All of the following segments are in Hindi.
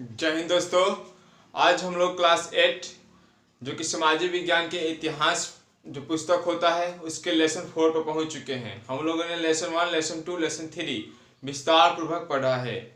जय हिंद दोस्तों। आज हम लोग क्लास 8 जो कि सामाजिक विज्ञान के इतिहास जो पुस्तक होता है उसके लेसन 4 पर पहुंच चुके हैं। हम लोगों ने लेसन 1, लेसन 2, लेसन 3 विस्तार पूर्वक पढ़ा है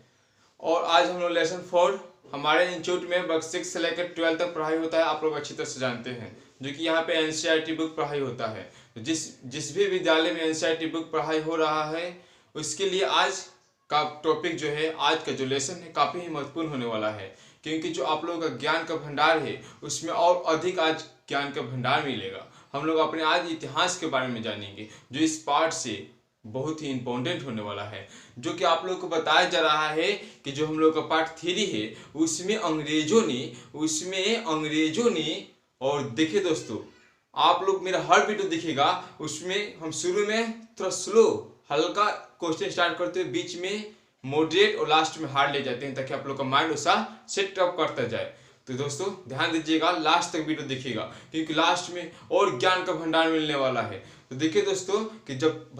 और आज हम लोग लेसन 4 हमारे इंस्टीट्यूट में वर्ग 6 से लेकर 12 तक पढ़ाई होता है। आप लोग अच्छी तरह से जानते हैं जो कि यहाँ पे एनसीईआरटी बुक पढ़ाई होता है। जिस भी विद्यालय में एनसीईआरटी बुक पढ़ाई हो रहा है उसके लिए आज का टॉपिक जो है, आज का जो लेसन है काफ़ी ही महत्वपूर्ण होने वाला है, क्योंकि जो आप लोगों का ज्ञान का भंडार है उसमें और अधिक आज ज्ञान का भंडार मिलेगा। हम लोग अपने आज इतिहास के बारे में जानेंगे जो इस पार्ट से बहुत ही इम्पोर्टेंट होने वाला है, जो कि आप लोग को बताया जा रहा है कि जो हम लोग का पार्ट 3 है उसमें अंग्रेजों ने और देखिए दोस्तों, आप लोग मेरा हर वीडियो दिखेगा उसमें हम शुरू में थोड़ा स्लो हल्का क्वेश्चन स्टार्ट करते हुए बीच में मॉडरेट और लास्ट में हार्ड ले जाते हैं ताकि आप लोग का माइंड उसका सेट अप करता जाए। तो दोस्तों ध्यान दीजिएगा, लास्ट तक वीडियो देखिएगा क्योंकि लास्ट में और ज्ञान का भंडार मिलने वाला है। तो देखिए दोस्तों कि जब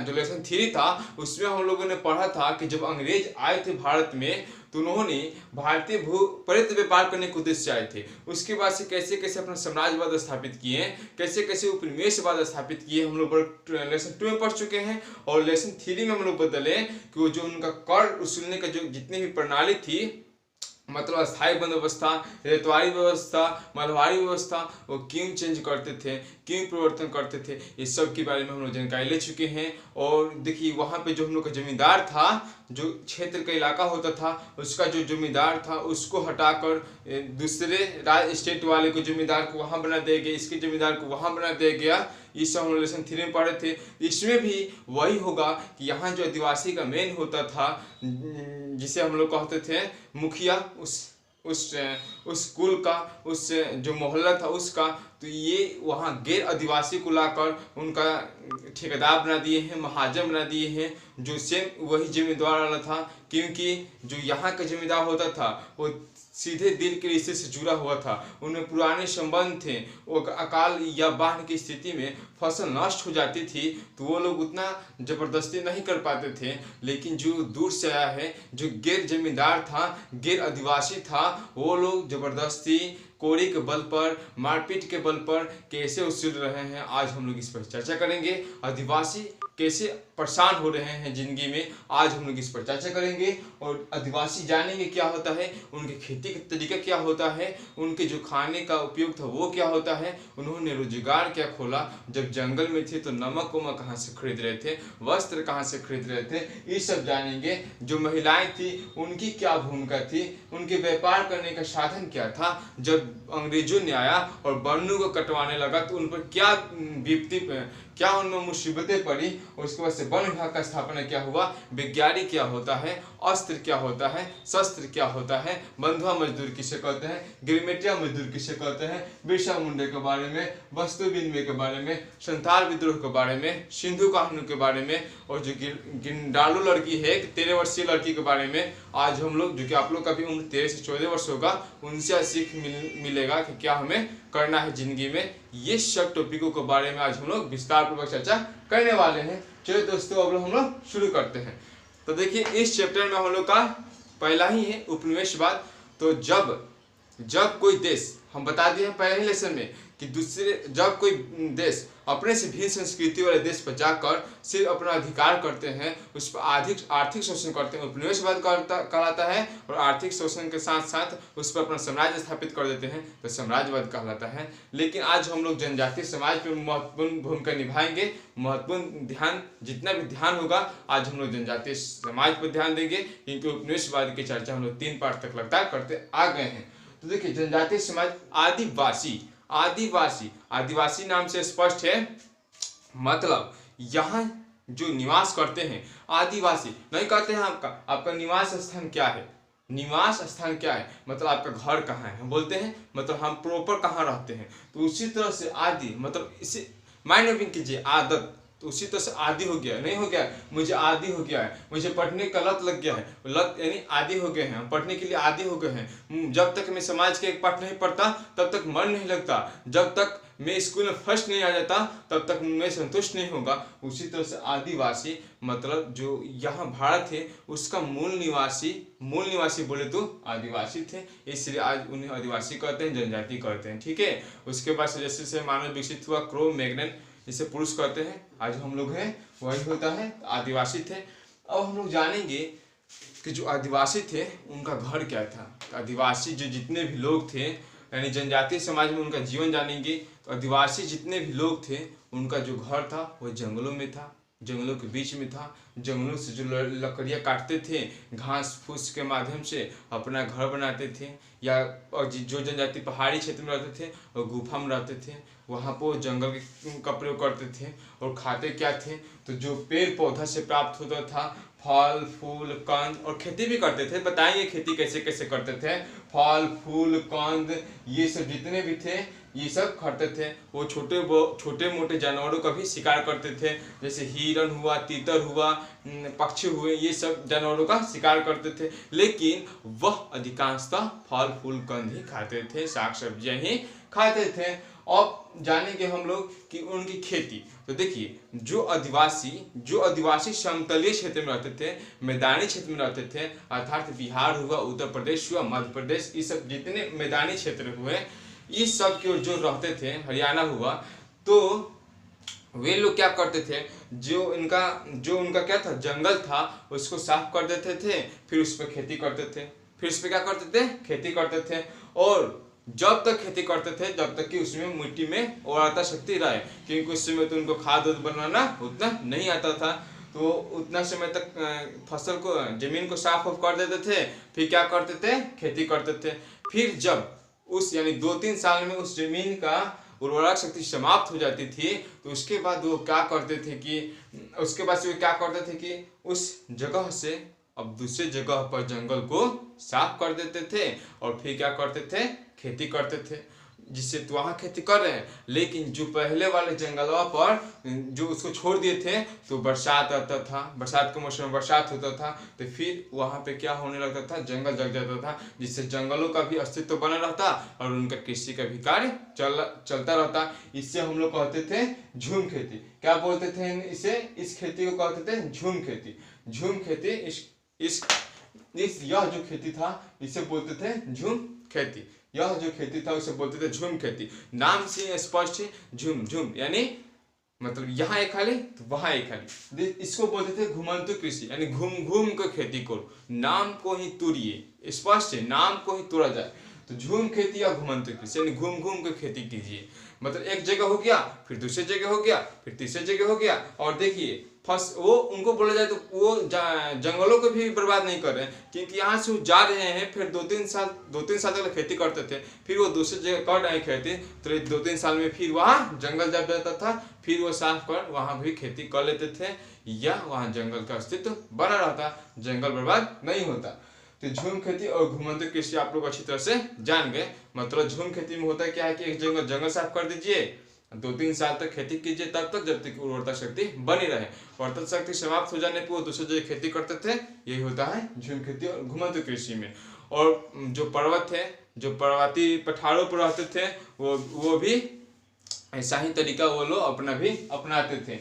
जो लेसन 3 था उसमें हम लोगों ने पढ़ा था कि जब अंग्रेज आए थे भारत में तो उन्होंने भारतीय भूप्रेत व्यापार करने के उद्देश्य से आए थे। उसके बाद से कैसे कैसे अपना साम्राज्यवाद स्थापित किए, कैसे कैसे उपनिवेशवाद स्थापित किए, हम लोग लेसन 2 में पढ़ चुके हैं। और लेसन 3 में हम लोग बदले कि वो जो उनका कर वसूलने का जो जितनी भी प्रणाली थी, मतलब अस्थायी बंद व्यवस्था, रेतवारी व्यवस्था, मलवारी व्यवस्था, वो क्यों चेंज करते थे, क्यों परिवर्तन करते थे, इस सब के बारे में हम लोग जानकारी ले चुके हैं। और देखिए वहाँ पे जो हम लोग का जमींदार था, जो क्षेत्र का इलाका होता था उसका जो जमींदार था उसको हटाकर दूसरे स्टेट वाले को जमींदार को वहाँ बना दिया गया, इसके जमींदार को वहाँ बना दिया गया। इस सब हम लोग लेसन 3 में पढ़े थे। इसमें भी वही होगा कि यहाँ जो आदिवासी का मेन होता था जिसे हम लोग कहते थे मुखिया, उस कुल का, उस जो मोहल्ला था उसका, तो ये वहाँ गैर आदिवासी को लाकर उनका ठेकेदार बना दिए हैं, महाजन बना दिए हैं, जो सेम वही जमींदार वाला था। क्योंकि जो यहाँ का जमींदार होता था वो सीधे दिल के रिश्ते से जुड़ा हुआ था, उनमें पुराने संबंध थे। वो अकाल या बाढ़ की स्थिति में फसल नष्ट हो जाती थी तो वो लोग उतना जबरदस्ती नहीं कर पाते थे, लेकिन जो दूर से आया है, जो गैर जमींदार था, गैर आदिवासी था, वो लोग जबरदस्ती कोड़ी के बल पर, मारपीट के बल पर कैसे उछल रहे हैं, आज हम लोग इस पर चर्चा करेंगे। आदिवासी कैसे परेशान हो रहे हैं जिंदगी में, आज हम लोग इस पर चर्चा करेंगे। और आदिवासी जानेंगे क्या होता है, उनके खेती का तरीका क्या होता है, उनके जो खाने का उपयोग था वो क्या होता है, उन्होंने रोजगार क्या खोला, जब जंगल में थे तो नमक वमक कहाँ से खरीद रहे थे, वस्त्र कहाँ से खरीद रहे थे, ये सब जानेंगे। जो महिलाएं थी उनकी क्या भूमिका थी, उनके व्यापार करने का साधन क्या था। जब अंग्रेजों ने आया और वनों को कटवाने लगा तो उन पर क्या उनमें मुसीबतें पड़ी, और उसके बाद से वन विभाग का स्थापना क्या हुआ, वैज्ञानिक क्या होता है, अस्त्र क्या होता है, शस्त्र क्या होता है, बंधुआ मजदूर किसे कहते हैं, गिरमिटिया मजदूर किसे कहते हैं, बिरसा मुंडा के बारे में, वस्तु विनिमय के बारे में, संथाल विद्रोह के बारे में, सिंधु कानून के बारे में, और जो गिंडालू लड़की है 13 वर्षीय लड़की के बारे में आज हम लोग, जो कि आप लोग का भी उम्र 13 से 14 वर्ष होगा, उनसे सीख मिलेगा कि क्या हमें करना है जिंदगी में। ये सब टॉपिकों के बारे में आज हम लोग विस्तार पूर्वक चर्चा करने वाले हैं। चलिए दोस्तों अब हम लोग शुरू करते हैं। तो देखिए इस चैप्टर में हम लोग का पहला ही है उपनिवेशवाद। तो जब कोई देश, हम बता दिए हैं पहले ही लेसन में कि जब कोई देश अपने से भिन्न संस्कृति वाले देश पर जाकर सिर्फ अपना अधिकार करते हैं, उस पर आर्थिक शोषण करते हैं, उपनिवेशवाद कहलाता है। और आर्थिक शोषण के साथ साथ उस पर अपना साम्राज्य स्थापित कर देते हैं तो साम्राज्यवाद कहलाता है। लेकिन आज हम लोग जनजातीय समाज पर महत्वपूर्ण भूमिका निभाएंगे। महत्वपूर्ण ध्यान, जितना भी ध्यान होगा आज हम लोग जनजातीय समाज पर ध्यान देंगे, क्योंकि उपनिवेशवाद की चर्चा हम लोग 3 पार्ट तक लगातार करते आ गए हैं। तो देखिए जनजातीय समाज, आदिवासी नाम से स्पष्ट है, मतलब यहाँ जो निवास करते हैं आदिवासी, नहीं कहते हैं आपका निवास स्थान क्या है, निवास स्थान क्या है मतलब आपका घर कहाँ है, हम बोलते हैं मतलब हम प्रॉपर कहाँ रहते हैं। तो उसी तरह से आदि मतलब इसे माइंड मैपिंग कीजिए, आदत, तो उसी तरह से आदि हो गया, नहीं हो गया मुझे आदि हो गया है, मुझे पढ़ने का लत लग गया है, लत यानी आदि हो गए हैं, हम पढ़ने के लिए आदि हो गए हैं। जब तक मैं समाज के एक पाठ नहीं पढ़ता तब तक मन नहीं लगता, जब तक मैं स्कूल में फर्स्ट नहीं आ जाता तब तक मैं संतुष्ट नहीं होगा। उसी तरह से आदिवासी मतलब जो यहाँ भारत है उसका मूल निवासी बोले तो आदिवासी थे, इसलिए आज उन्हें आदिवासी कहते हैं, जनजाति कहते हैं। ठीक है। उसके बाद से जैसे जैसे मानव विकसित हुआ, क्रो मैग्नन जिसे पुरुष कहते हैं, आज हम लोग हैं वही होता है, आदिवासी थे। अब हम लोग जानेंगे कि जो आदिवासी थे उनका घर क्या था। आदिवासी जो जितने भी लोग थे यानी जनजातीय समाज में उनका जीवन जानेंगे। तो आदिवासी जितने भी लोग थे उनका जो घर था वो जंगलों में था, जंगलों के बीच में था। जंगलों से जो लकड़ियाँ काटते थे, घास फूस के माध्यम से अपना घर बनाते थे। या और जो जनजाति पहाड़ी क्षेत्र में रहते थे और गुफा में रहते थे, वहाँ पर जंगल का प्रयोग करते थे। और खाते क्या थे, तो जो पेड़ पौधा से प्राप्त होता था, फल फूल कंद, और खेती भी करते थे। बताएंगे खेती कैसे कैसे करते थे। फल फूल कंद ये सब जितने भी थे ये सब खाते थे। वो छोटे मोटे जानवरों का भी शिकार करते थे, जैसे हिरण हुआ, तीतर हुआ, पक्षी हुए, ये सब जानवरों का शिकार करते थे। लेकिन वह अधिकांशतः फल फूल कंद ही खाते थे, साग सब्जियां ही खाते थे। अब जानेंगे हम लोग कि उनकी खेती। तो देखिए जो आदिवासी समतलीय क्षेत्र में रहते थे, मैदानी क्षेत्र में रहते थे, अर्थात बिहार हुआ, उत्तर प्रदेश हुआ, मध्य प्रदेश, ये सब जितने मैदानी क्षेत्र हुए इस सब के जो रहते थे, हरियाणा हुआ, तो वे लोग क्या करते थे, जो उनका क्या था, जंगल था, उसको साफ कर देते थे, फिर उस पर खेती करते थे। फिर उस पर क्या करते थे, खेती करते थे। और जब तक खेती करते थे जब तक कि उसमें मिट्टी में उर्वरता शक्ति रहे, क्योंकि उस समय तो उनको खाद बनाना उतना नहीं आता था। तो उतना समय तक फसल को, जमीन को साफ कर देते थे, फिर क्या करते थे, खेती करते थे। फिर जब उस यानी 2-3 साल में उस जमीन का उर्वरक शक्ति समाप्त हो जाती थी, तो उसके बाद वो क्या करते थे कि उस जगह से अब दूसरे जगह पर जंगल को साफ कर देते थे और फिर क्या करते थे, खेती करते थे। जिससे तो वहाँ खेती कर रहे हैं, लेकिन जो पहले वाले जंगलों पर जो उसको छोड़ दिए थे, तो बरसात आता था, बरसात के मौसम में बरसात होता था, तो फिर वहाँ पे क्या होने लगता था, जंगल जग जाता था, जिससे जंगलों का भी अस्तित्व बना रहता और उनका कृषि का भी कार्य चलता रहता। इससे हम लोग कहते थे झूम खेती। क्या बोलते थे इसे, इस खेती को कहते थे झूम खेती। झूम खेती यह जो खेती था इसे बोलते थे झूम खेती। यह जो खेती था उसे बोलते थे झूम खेती। नाम से स्पष्ट है, झूम झूम यानी मतलब यहाँ एक खाली तो वहाँ एक खाली। इसको बोलते थे घुमंतु कृषि, यानी घूम घूम कर खेती करो, नाम को ही तोड़िए। स्पष्ट है, नाम को ही तोड़ा जाए। तो झूम खेती या घुमंतु कृषि यानी घूम घूम कर खेती कीजिए। मतलब एक जगह हो गया, फिर दूसरी जगह हो गया, फिर तीसरी जगह हो गया। और देखिए वो उनको बोला जाए तो वो जंगलों को भी बर्बाद नहीं कर रहे हैं, क्योंकि यहाँ से वो जा रहे हैं, फिर 2-3 साल तक खेती करते थे, फिर वो दूसरी जगह कर रहे हैं खेती, तो 2-3 साल में फिर वहाँ जंगल जब जाता था, फिर वो साफ कर वहाँ भी खेती कर लेते थे, या वहाँ जंगल का अस्तित्व बना रहता, जंगल बर्बाद नहीं होता। तो झूम खेती और घुमंतु कृषि आप लोग अच्छी तरह से जान गए। मतलब झूम खेती में होता क्या है कि एक जंगल साफ कर दीजिए, 2-3 साल तक खेती कीजिए, तब तक जब तक उर्वरता शक्ति बनी रहे। उर्वरता शक्ति समाप्त हो जाने पर वो दूसरी जगह खेती करते थे। यही होता है झूम खेती और घुमंतु कृषि में। और जो पर्वत है, जो पर्वतीय पठारों पर रहते थे, वो भी ऐसा ही तरीका वो लोग अपनाते थे।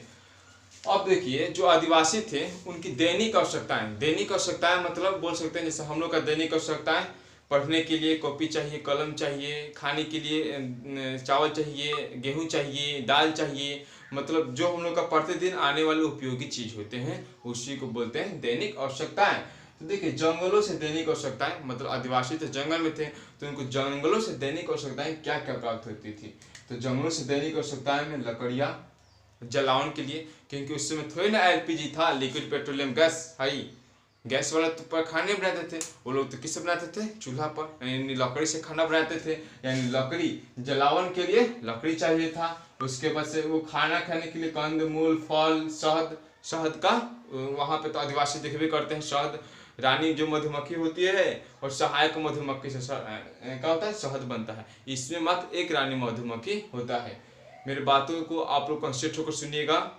अब देखिए जो आदिवासी थे उनकी दैनिक आवश्यकताएं मतलब बोल सकते हैं जैसे हम लोग का दैनिक आवश्यकताएं, पढ़ने के लिए कॉपी चाहिए, कलम चाहिए, खाने के लिए चावल चाहिए, गेहूं चाहिए, दाल चाहिए, मतलब जो हम लोग का प्रतिदिन आने वाले उपयोगी चीज होते हैं उसी को बोलते हैं दैनिक आवश्यकताएं। तो देखिए जंगलों से दैनिक आवश्यकताएं, मतलब आदिवासी तो जंगल में थे, तो उनको जंगलों से दैनिक आवश्यकताएं क्या क्या प्राप्त होती थी। तो जंगलों से दैनिक आवश्यकताएं में लकड़ियाँ जलावन के लिए, क्योंकि उस समय थोड़ी ना एलपीजी था, लिक्विड पेट्रोलियम गैस वाला तो पर खाने बनाते थे। वो लोग तो किससे बनाते थे, चूल्हा पर, यानी लकड़ी से खाना बनाते थे, यानी लकड़ी जलावन के लिए लकड़ी चाहिए था। उसके बाद से वो खाना खाने के लिए कंदमूल, फल, शहद का वहाँ पे तो आदिवासी देखबे करते हैं, शहद, रानी जो मधुमक्खी होती है और सहायक मधुमक्खी से क्या होता है, शहद बनता है। इसमें मात्र एक रानी मधुमक्खी होता है। मेरी बातों को आप लोग कंसंट्रेट होकर सुनिएगा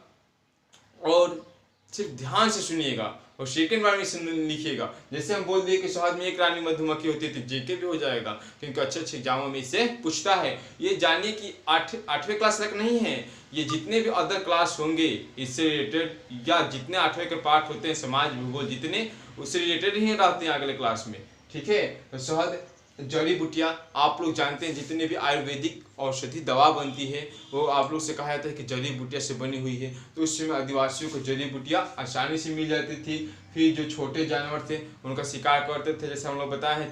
और सिर्फ ध्यान से सुनिएगा, और सेकंड बार में लिखिएगा। जैसे हम बोल दिए कि शहद में एक रानी मधुमक्खी होती थी, जीके भी हो जाएगा, क्योंकि अच्छे अच्छे एग्जामों में इसे पूछता है। ये जानिए कि 8वीं क्लास तक नहीं है, ये जितने भी अदर क्लास होंगे इससे रिलेटेड, या जितने 8वीं के पाठ होते हैं समाज भूगोल जितने, उससे रिलेटेड ही रहते हैं अगले क्लास में। ठीक है, तो शहद जड़ी बूटियाँ आप लोग जानते हैं, जितने भी आयुर्वेदिक औषधि दवा बनती है वो आप लोग से कहा जाता है कि जड़ी बूटियाँ से बनी हुई है। तो उस समय आदिवासियों को जड़ी बूटियाँ आसानी से मिल जाती थी। फिर जो छोटे जानवर थे उनका शिकार करते थे, जैसे हम लोग बताए हैं,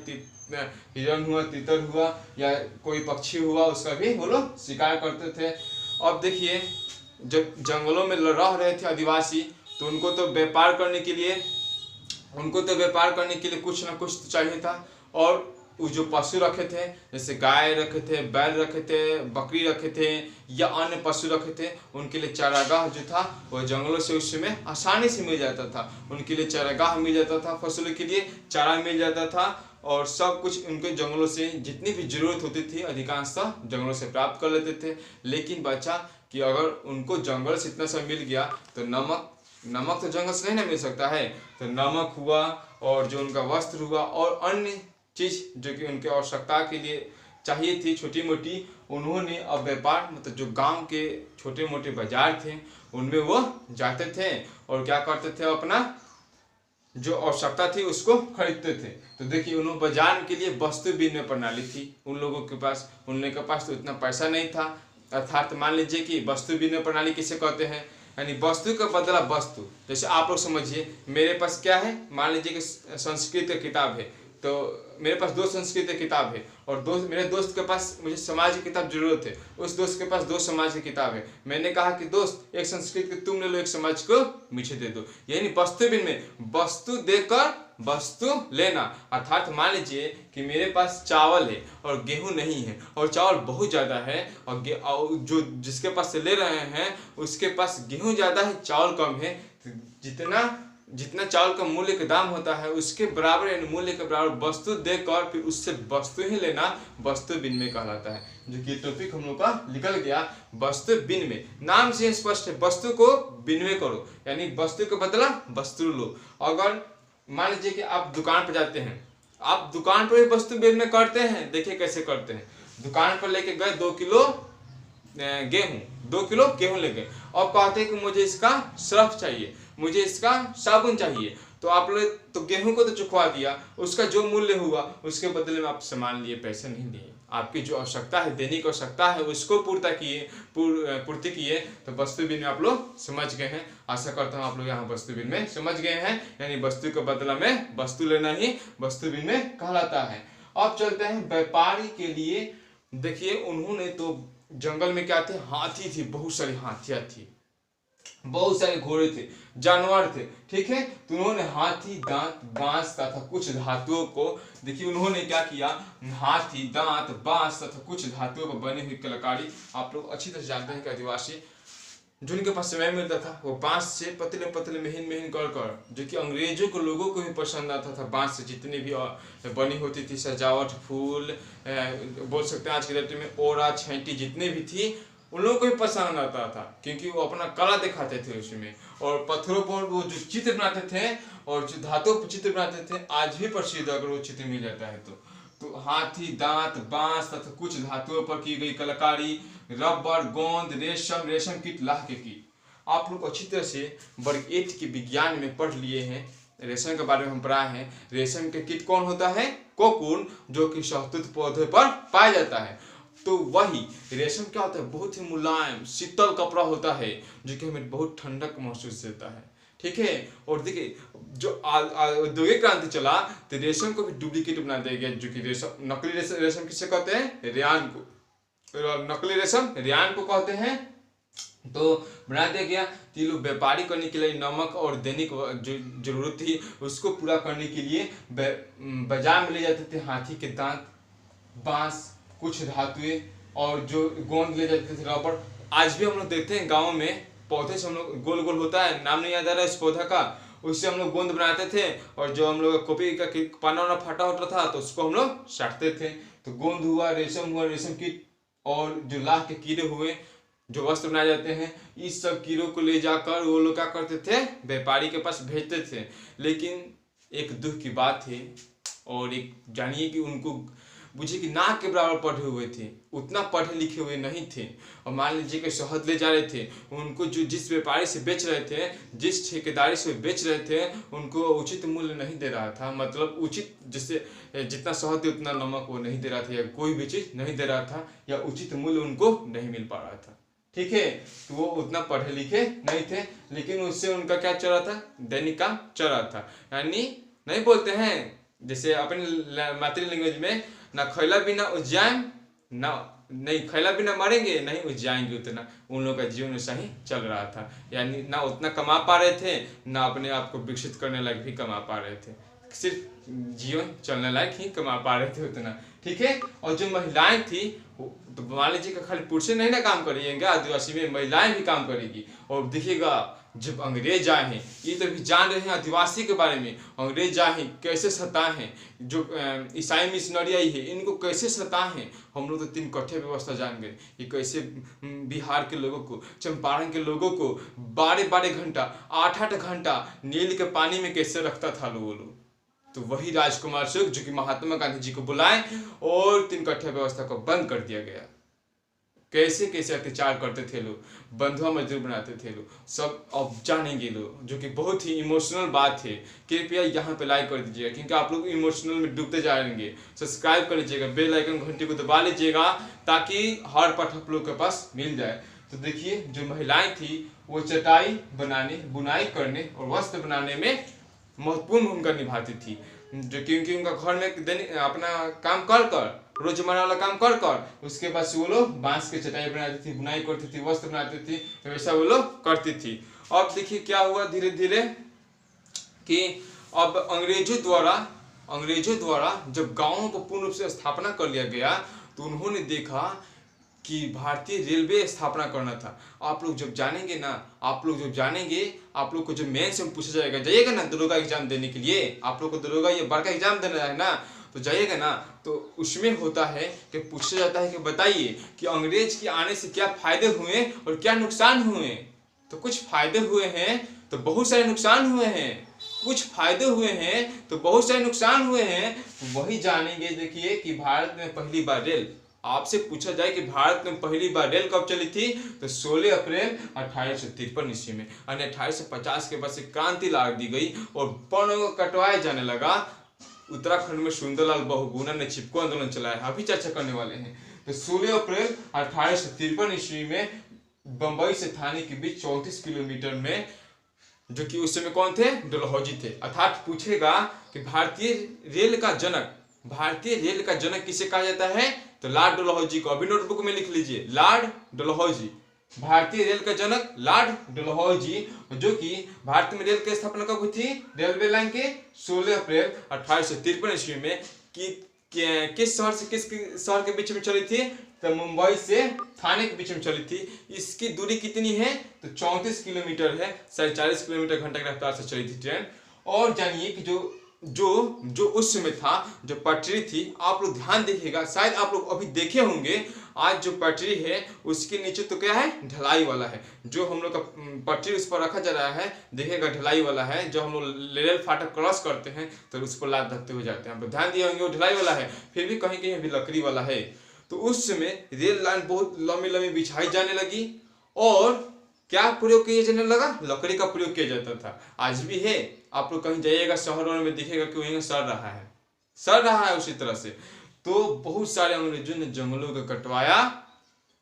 हिरण हुआ, तीतर हुआ, या कोई पक्षी हुआ, उसका भी वो लोग शिकार करते थे। अब देखिए, जब जंगलों में रह रहे थे आदिवासी, तो उनको तो व्यापार करने के लिए कुछ ना कुछ तो चाहिए था। और वो जो पशु रखे थे, जैसे गाय रखे थे, बैल रखे थे, बकरी रखे थे, या अन्य पशु रखे थे, उनके लिए चारागाह जो था वो जंगलों से उस समय आसानी से मिल जाता था। उनके लिए चारागाह मिल जाता था, फसलों के लिए चारा मिल जाता था, और सब कुछ उनके जंगलों से जितनी भी जरूरत होती थी अधिकांशतः जंगलों से प्राप्त कर लेते थे। लेकिन बचा कि अगर उनको जंगल से इतना सब मिल गया तो नमक तो जंगल से नहीं ना मिल सकता है, तो नमक हुआ, और जो उनका वस्त्र हुआ, और अन्य चीज़ जो कि उनके आवश्यकता के लिए चाहिए थी छोटी मोटी, उन्होंने अब व्यापार, मतलब जो गांव के छोटे मोटे बाजार थे उनमें वो जाते थे और क्या करते थे, अपना जो आवश्यकता थी उसको खरीदते थे। तो देखिए, उन्होंने बाजार के लिए वस्तु विनिमय प्रणाली थी उन लोगों के पास, उनके पास तो इतना पैसा नहीं था। अर्थात मान लीजिए कि वस्तु विनिमय प्रणाली किसे कहते हैं, यानी वस्तु का बदला वस्तु। जैसे आप लोग समझिए, मेरे पास क्या है, मान लीजिए कि संस्कृत का किताब है, तो मेरे पास 2 संस्कृत की किताब है, और मेरे दोस्त के पास मुझे समाज की किताब जरूरत है, उस दोस्त के पास 2 समाज की किताब है। मैंने कहा कि दोस्त, एक संस्कृत की तुम ले लो, एक समाज को मुझे दे दो। यानी वस्तु विनिमय, वस्तु देकर वस्तु लेना। अर्थात मान लीजिए कि मेरे पास चावल है और गेहूं नहीं है, और चावल बहुत ज़्यादा है, और जो जिसके पास से ले रहे हैं उसके पास गेहूं ज़्यादा है, चावल कम है। जितना चावल का मूल्य का दाम होता है उसके बराबर, यानी मूल्य के बराबर वस्तु देकर फिर उससे वस्तु ही लेना वस्तु विनिमय कहलाता है। जो कि टॉपिक हम लोग का निकल गया, वस्तु विनिमय। नाम से स्पष्ट है, वस्तु को विनिमय करो, यानी वस्तु के बदला वस्तु लो। अगर मान लीजिए कि आप दुकान पर जाते हैं, आप दुकान पर भी वस्तु विनिमय करते हैं। देखिए कैसे करते हैं, दुकान पर लेके गए 2 किलो गेहूं ले गए, और कहते हैं कि मुझे इसका सर्फ चाहिए, मुझे इसका साबुन चाहिए। तो आप लोग तो गेहूं को तो चुकवा दिया, उसका जो मूल्य हुआ उसके बदले में आप सामान लिए, पैसे नहीं दिए। आपकी जो आवश्यकता है, दैनिक आवश्यकता है, उसको पूर्ति किए। तो वस्तु विनिमय आप लोग समझ गए हैं। आशा करता हूँ आप लोग यहाँ वस्तु विनिमय समझ गए हैं, यानी वस्तु के बदला में वस्तु लेना ही वस्तु विनिमय कहलाता है। अब चलते हैं व्यापारी के लिए। देखिए, उन्होंने तो जंगल में क्या थे, हाथी थी, बहुत सारी हाथियां थी, बहुत सारे घोड़े थे, जानवर थे। ठीक है, तो उन्होंने हाथी, दांत, बांस तथा कुछ धातुओं को, देखिए उन्होंने क्या किया, हाथी, दांत, बांस तथा कुछ धातुओं को बनी हुई कलाकारी। आप लोग अच्छी तरह जानते हैं कि आदिवासी जिनके पास समय मिलता था वो बांस से पतले पतले महीन महीन कर, जो कि अंग्रेजों को लोगों को भी पसंद आता था। बांस से जितनी भी बनी होती थी सजावट, फूल, बोल सकते हैं आज के डेट में ओरा, छैंटी जितने भी थी, उन लोगों को भी पसंद आता था, क्योंकि वो अपना कला दिखाते थे उसमें। और पत्थरों पर वो जो चित्र बनाते थे और जो धातु पर चित्र बनाते थे, आज भी प्रसिद्ध अगर वो चित्र मिल जाता है तो हाथी, दांत, बांस तथा कुछ धातुओं पर की गई कलाकारी, रबर, गोंद, रेशम कीट, लाह के कीट। आप लोग अच्छी तरह से वर्ग 8 के विज्ञान में पढ़ लिए हैं, रेशम के बारे में हम पढ़ा है। रेशम के कीट कौन होता है, कोकून, जो कि शहतूत पौधे पर पाया जाता है। तो वही रेशम क्या होता है, बहुत ही मुलायम शीतल कपड़ा होता है, जो कि हमें बहुत ठंडक महसूस देता है। ठीक है, और देखिए जो औद्योगिक क्रांति चला तो रेशम को भी डुप्लीकेट बना दिया गया, जो कि नकली रेशम किसे कहते हैं, रेयान को, नकली रेशम रेयान को कहते हैं। तो बना दिया गया। तो ये लोग व्यापारी करने के लिए नमक और दैनिक जो जरूरत थी उसको पूरा करने के लिए बाजार में ले जाते थे हाथी के दांत, बांस, कुछ धातुएं, और जो गोंद ले जाते थे, रबड़। आज भी हम लोग देखते हैं गाँव में पौधे से हम लोग गोल गोल होता है, नाम नहीं याद आ रहा है इस पौधा का, उससे हम लोग गोंद बनाते थे। और जो हम लोग कॉपी का पन्ना वन्ना फटा होता था तो उसको हम लोग साटते थे। तो गोंद हुआ, रेशम कीट, और जो लाह के कीड़े हुए, जो वस्त्र बनाए जाते हैं, इस सब कीड़ों को ले जाकर वो लोग क्या करते थे, व्यापारी के पास भेजते थे। लेकिन एक दुख की बात है, और एक जानिए कि उनको बुझे कि नाक के बराबर पढ़े हुए थे, उतना पढ़े लिखे हुए नहीं थे। और मान लीजिए कि शहद ले जा रहे थे, उनको जो जिस व्यापारी से बेच रहे थे, जिस ठेकेदारी से बेच रहे थे, उनको उचित मूल्य नहीं दे रहा था। मतलब उचित, जिससे जितना शहद है उतना नमक वो नहीं दे रहा था, या कोई भी चीज़ नहीं दे रहा था, या उचित मूल्य उनको नहीं मिल पा रहा था। ठीक है, तो वो उतना पढ़े लिखे नहीं थे, लेकिन उससे उनका क्या चल रहा था, दैनिक काम चल रहा था। यानी नहीं बोलते हैं जैसे अपने मातृ लैंग्वेज में, ना खैला बिना उज्जैन, ना नहीं खैला बिना मरेंगे नहीं उज्जैन, उतना उन लोगों का जीवन ऐसा ही चल रहा था। यानी ना उतना कमा पा रहे थे, ना अपने आप को विकसित करने लायक भी कमा पा रहे थे, सिर्फ जीवन चलने लायक ही कमा पा रहे थे उतना। ठीक है, और जो महिलाएं थी, तो मान लीजिए कि खाली पुरुष नहीं ना काम करेंगे, आदिवासी में महिलाएं भी काम करेगी। और देखिएगा जब अंग्रेज आए हैं, ये तो भी जान रहे हैं आदिवासी के बारे में, अंग्रेज आए हैं कैसे सताए हैं, जो ईसाई मिशनरी आई है इनको कैसे सताए हैं। हम लोग तो 3 कट्ठे व्यवस्था जान गए कि कैसे बिहार के लोगों को, चंपारण के लोगों को 12-12 घंटा, 8-8 घंटा नील के पानी में कैसे रखता था लोग। तो वही राजकुमार शुक्ल जो कि महात्मा गांधी जी को बुलाए और 3 कट्ठा व्यवस्था को बंद कर दिया गया। कैसे कैसे अत्याचार करते थे लोग, बंधुआ मजदूर बनाते थे लोग, सब अब जानेंगे लोग, जो कि बहुत ही इमोशनल बात है। कृपया यहाँ पे लाइक कर दीजिएगा, क्योंकि आप लोग इमोशनल में डूबते जाएंगे। सब्सक्राइब कर लीजिएगा, बेल आइकन घंटी को दबा लीजिएगा, ताकि हर पाठ आप लोग के पास मिल जाए। तो देखिए जो महिलाएं थी वो चटाई बनाने, बुनाई करने और वस्त्र बनाने में महत्वपूर्ण भूमिका निभाती थी, जो क्योंकि उनका घर में अपना काम कर कर, रोजमर्रा वाला काम कर कर, उसके बाद से वो लोग बांस के चटाई बनाती थी, बुनाई करती थी, वस्त्र बनाती थी, तो वैसा वो लोग करती थी। अब देखिए क्या हुआ धीरे धीरे कि अब अंग्रेजों द्वारा जब गांवों को पूर्ण रूप से स्थापना कर लिया गया, तो उन्होंने देखा कि भारतीय रेलवे स्थापना करना था। आप लोग जब जानेंगे ना, आप लोग को जो मेंस में पूछा जाएगा ना दरोगा एग्जाम देने के लिए, आप लोग को दरोगा ये बड़का एग्जाम देना है ना, तो जाइएगा ना, तो उसमें होता है कि पूछा जाता है कि बताइए कि अंग्रेज के आने से क्या फायदे हुए और क्या नुकसान हुए। तो कुछ फायदे हुए हैं तो बहुत सारे नुकसान हुए हैं, कुछ फायदे हुए हैं तो बहुत सारे नुकसान हुए हैं, वही जानेंगे। देखिए कि भारत में पहली बार रेल, आपसे पूछा जाए कि भारत में पहली बार रेल कब चली थी, तो 16 अप्रैल 1853 ईस्वी में। यानी 1850 के बाद से क्रांति ला दी गई और पर्णों को कटवाया जाने लगा। उत्तराखंड में सुंदरलाल बहुगुणा ने चिपको आंदोलन चलाया, अभी चर्चा करने वाले हैं। तो 16 अप्रैल 1853 ईस्वी में बंबई से थाने के बीच 34 किलोमीटर में, जो कि उस समय कौन थे, डलहौजी थे। अर्थात पूछेगा कि भारतीय रेल का जनक किसे कहा जाता है, तो लॉर्ड डलहौजी को अभी नोटबुक में लिख लीजिए, लॉर्ड डलहौजी, भारतीय रेल का जनक लॉर्ड डलहौजी, जो कि भारत में रेल की स्थापना कब हुई थी, रेलवे लाइन के 16 अप्रैल 1853 ईस्वी में। किस शहर से किस शहर के बीच में चली थी, तो मुंबई से थाने के बीच में चली थी। इसकी दूरी कितनी है, तो 34 किलोमीटर है, 40 किलोमीटर घंटा की रफ्तार से चली थी ट्रेन। और जानिए कि जो उस समय था, जो पटरी थी, आप लोग ध्यान देखिएगा, शायद आप लोग अभी देखे होंगे, आज जो पटरी है उसके नीचे तो क्या है, ढलाई वाला है। जो हम लोग का पटरी उस पर रखा जा रहा है, देखिएगा ढलाई वाला है। जो हम लोग रेल फाटक क्रॉस करते हैं तो उस पर लाद धरते हुए जाते हैं, आप ध्यान दिए होंगे, वो ढलाई वाला है, फिर भी कहीं कहीं अभी लकड़ी वाला है। तो उस समय रेल लाइन बहुत लंबी लंबी बिछाई जाने लगी, और क्या प्रयोग किया जाने लगा, लकड़ी का प्रयोग किया जाता था। आज भी है, आप लोग कहीं जाइएगा शहरों में दिखेगा कि वहीं सड़ रहा है उसी तरह से। तो बहुत सारे अंग्रेजों ने जंगलों को कटवाया,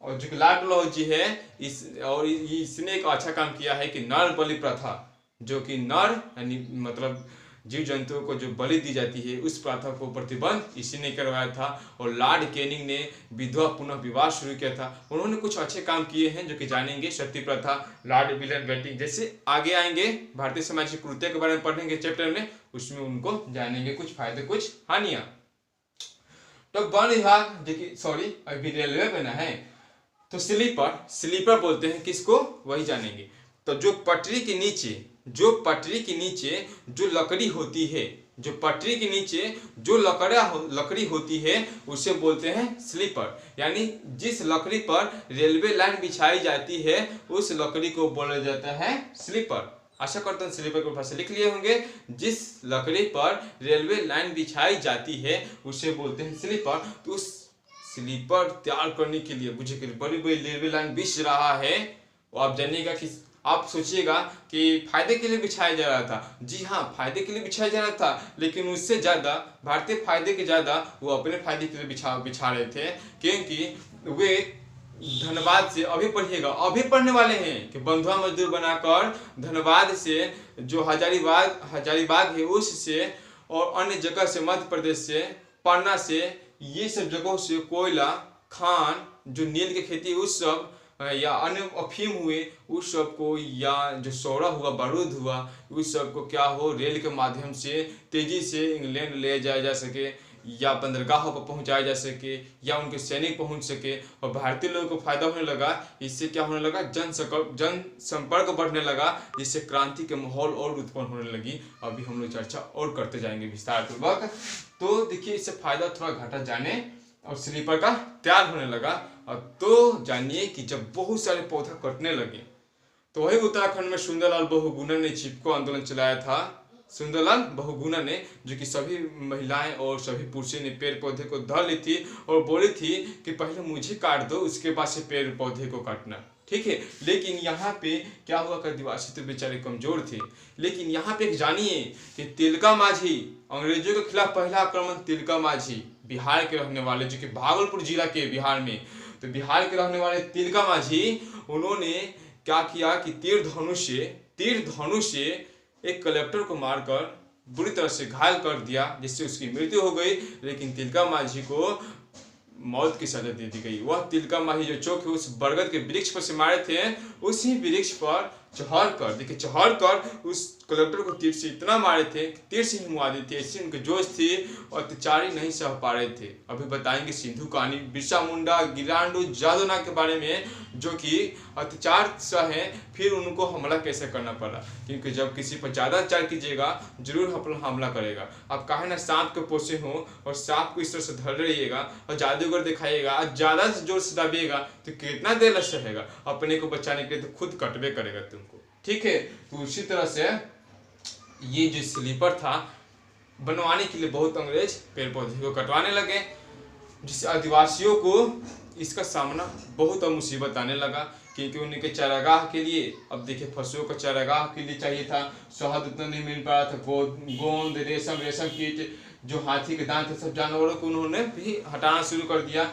और जो लॉर्ड डलहौजी है इसने एक अच्छा काम किया है कि नर बलि प्रथा, जो कि नर यानी मतलब जीव जंतुओं को जो बलि दी जाती है, उस प्रथा को प्रतिबंध इसी ने करवाया था। और लॉर्ड कैनिंग ने विधवा पुनः विवाह शुरू किया था। उन्होंने कुछ अच्छे काम किए हैं जो कि जानेंगे, सती प्रथा, लॉर्ड विलियम बेंटिंग, जैसे आगे आएंगे भारतीय सामाजिक कुरीतियों के बारे में पढ़ेंगे चैप्टर में, उसमें उनको जानेंगे, कुछ फायदे कुछ हानियां। तो वन विभाग जो कि अभी रेलवे बना है, तो स्लीपर बोलते हैं किसको, वही जानेंगे। तो जो पटरी के नीचे जो लकड़ी होती है, जो पटरी के नीचे जो लकड़ी होती है उसे बोलते हैं स्लीपर। यानी जिस लकड़ी पर रेलवे लाइन बिछाई जाती है उस लकड़ी को बोला जाता है स्लीपर। आशा करता हूँ स्लीपर के भाषा लिख लिए होंगे। जिस लकड़ी पर रेलवे लाइन बिछाई जाती है उसे बोलते हैं स्लीपर। तो उस स्लीपर तैयार करने के लिए मुझे बड़ी बड़ी रेलवे लाइन बिछ रहा है, वो आप जानिएगा कि आप सोचिएगा कि फायदे के लिए बिछाया जा रहा था। जी हाँ, फायदे के लिए बिछाया जा रहा था, लेकिन उससे ज़्यादा भारतीय फायदे के ज़्यादा वो अपने फायदे के लिए बिछा रहे थे। क्योंकि वे धनबाद से, अभी पढ़िएगा, अभी पढ़ने वाले हैं कि बंधुआ मजदूर बनाकर धनबाद से जो हजारीबाग है उससे और अन्य जगह से, मध्य प्रदेश से, पन्ना से, ये सब जगहों से कोयला, खान, जो नील की खेती उस सब या अन्य अफीम हुए उस सब को, या जो सोरा हुआ, बारूद हुआ, उस सब को क्या हो रेल के माध्यम से तेजी से इंग्लैंड ले जाया जा सके या बंदरगाहों पर पहुंचाया जा सके या उनके सैनिक पहुंच सके और भारतीय लोगों को फायदा होने लगा। इससे क्या होने लगा, जन संपर्क बढ़ने लगा, जिससे क्रांति के माहौल और उत्पन्न होने लगी। अभी हम लोग चर्चा और करते जाएंगे विस्तार पूर्वक। तो देखिए इससे फायदा थोड़ा घाटा जाने और स्लीपर का तैयार होने लगा। और तो जानिए कि जब बहुत सारे पौधा कटने लगे तो वही उत्तराखंड में सुंदरलाल बहुगुणा ने चिपको आंदोलन चलाया था। सुंदरलाल बहुगुणा ने, जो कि सभी महिलाएं और सभी पुरुषों ने पेड़ पौधे को धर ली थी और बोली थी कि पहले मुझे काट दो, उसके बाद से पेड़ पौधे को काटना, ठीक है। लेकिन यहाँ पे क्या हुआ कि आदिवासी तो बेचारे कमजोर थे। लेकिन यहाँ पे जानिए कि तिलका माझी, अंग्रेजों के खिलाफ पहला आक्रमण तिलका माझी, बिहार के रहने वाले, जो कि भागलपुर जिला के बिहार में, तो बिहार के रहने वाले तिलका माझी, उन्होंने क्या किया कि तीर धनुष से एक कलेक्टर को मारकर बुरी तरह से घायल कर दिया, जिससे उसकी मृत्यु हो गई। लेकिन तिलका माझी को मौत की सजा दे दी गई। वह तिलका माझी जो चौक है उस बरगद के वृक्ष पर से मारे थे, उसी वृक्ष पर चढ़ कर उस कलेक्टर को तीर से इतना मारे थे, तीर से ही मुआ दी थी। ऐसी उनकी जोश थी और अत्याचारी नहीं सह पा रहे थे। अभी बताएंगे सिंधु कहानी, बिरसा मुंडा, गिरांडू, जादोना के बारे में, जो कि अत्याचार सहे फिर उनको हमला कैसे करना पड़ा। क्योंकि जब किसी पर ज़्यादा अत्याचार कीजिएगा जरूर हमला करेगा। आप कहे ना सांप के पोसे हो और सांप को इस तरह से धर रहिएगा और जादूगर दिखाइएगा और ज़्यादा से जोर से दबिएगा तो कितना देर सहेगा। अपने को बचाने के लिए तो खुद कटवे करेगा तुमको, ठीक है। तो उसी तरह से ये जो स्लीपर था बनवाने के लिए बहुत अंग्रेज पेड़ पौधे को कटवाने लगे, जिससे आदिवासियों को इसका सामना बहुत मुसीबत आने लगा। क्योंकि उनके चारागाह के लिए, अब देखिए पशुओं को चारागाह के लिए चाहिए था, शहद उतना नहीं मिल पा रहा था, गोंद, रेशम कीट, जो हाथी के दांत, सब जानवरों को उन्होंने भी हटाना शुरू कर दिया।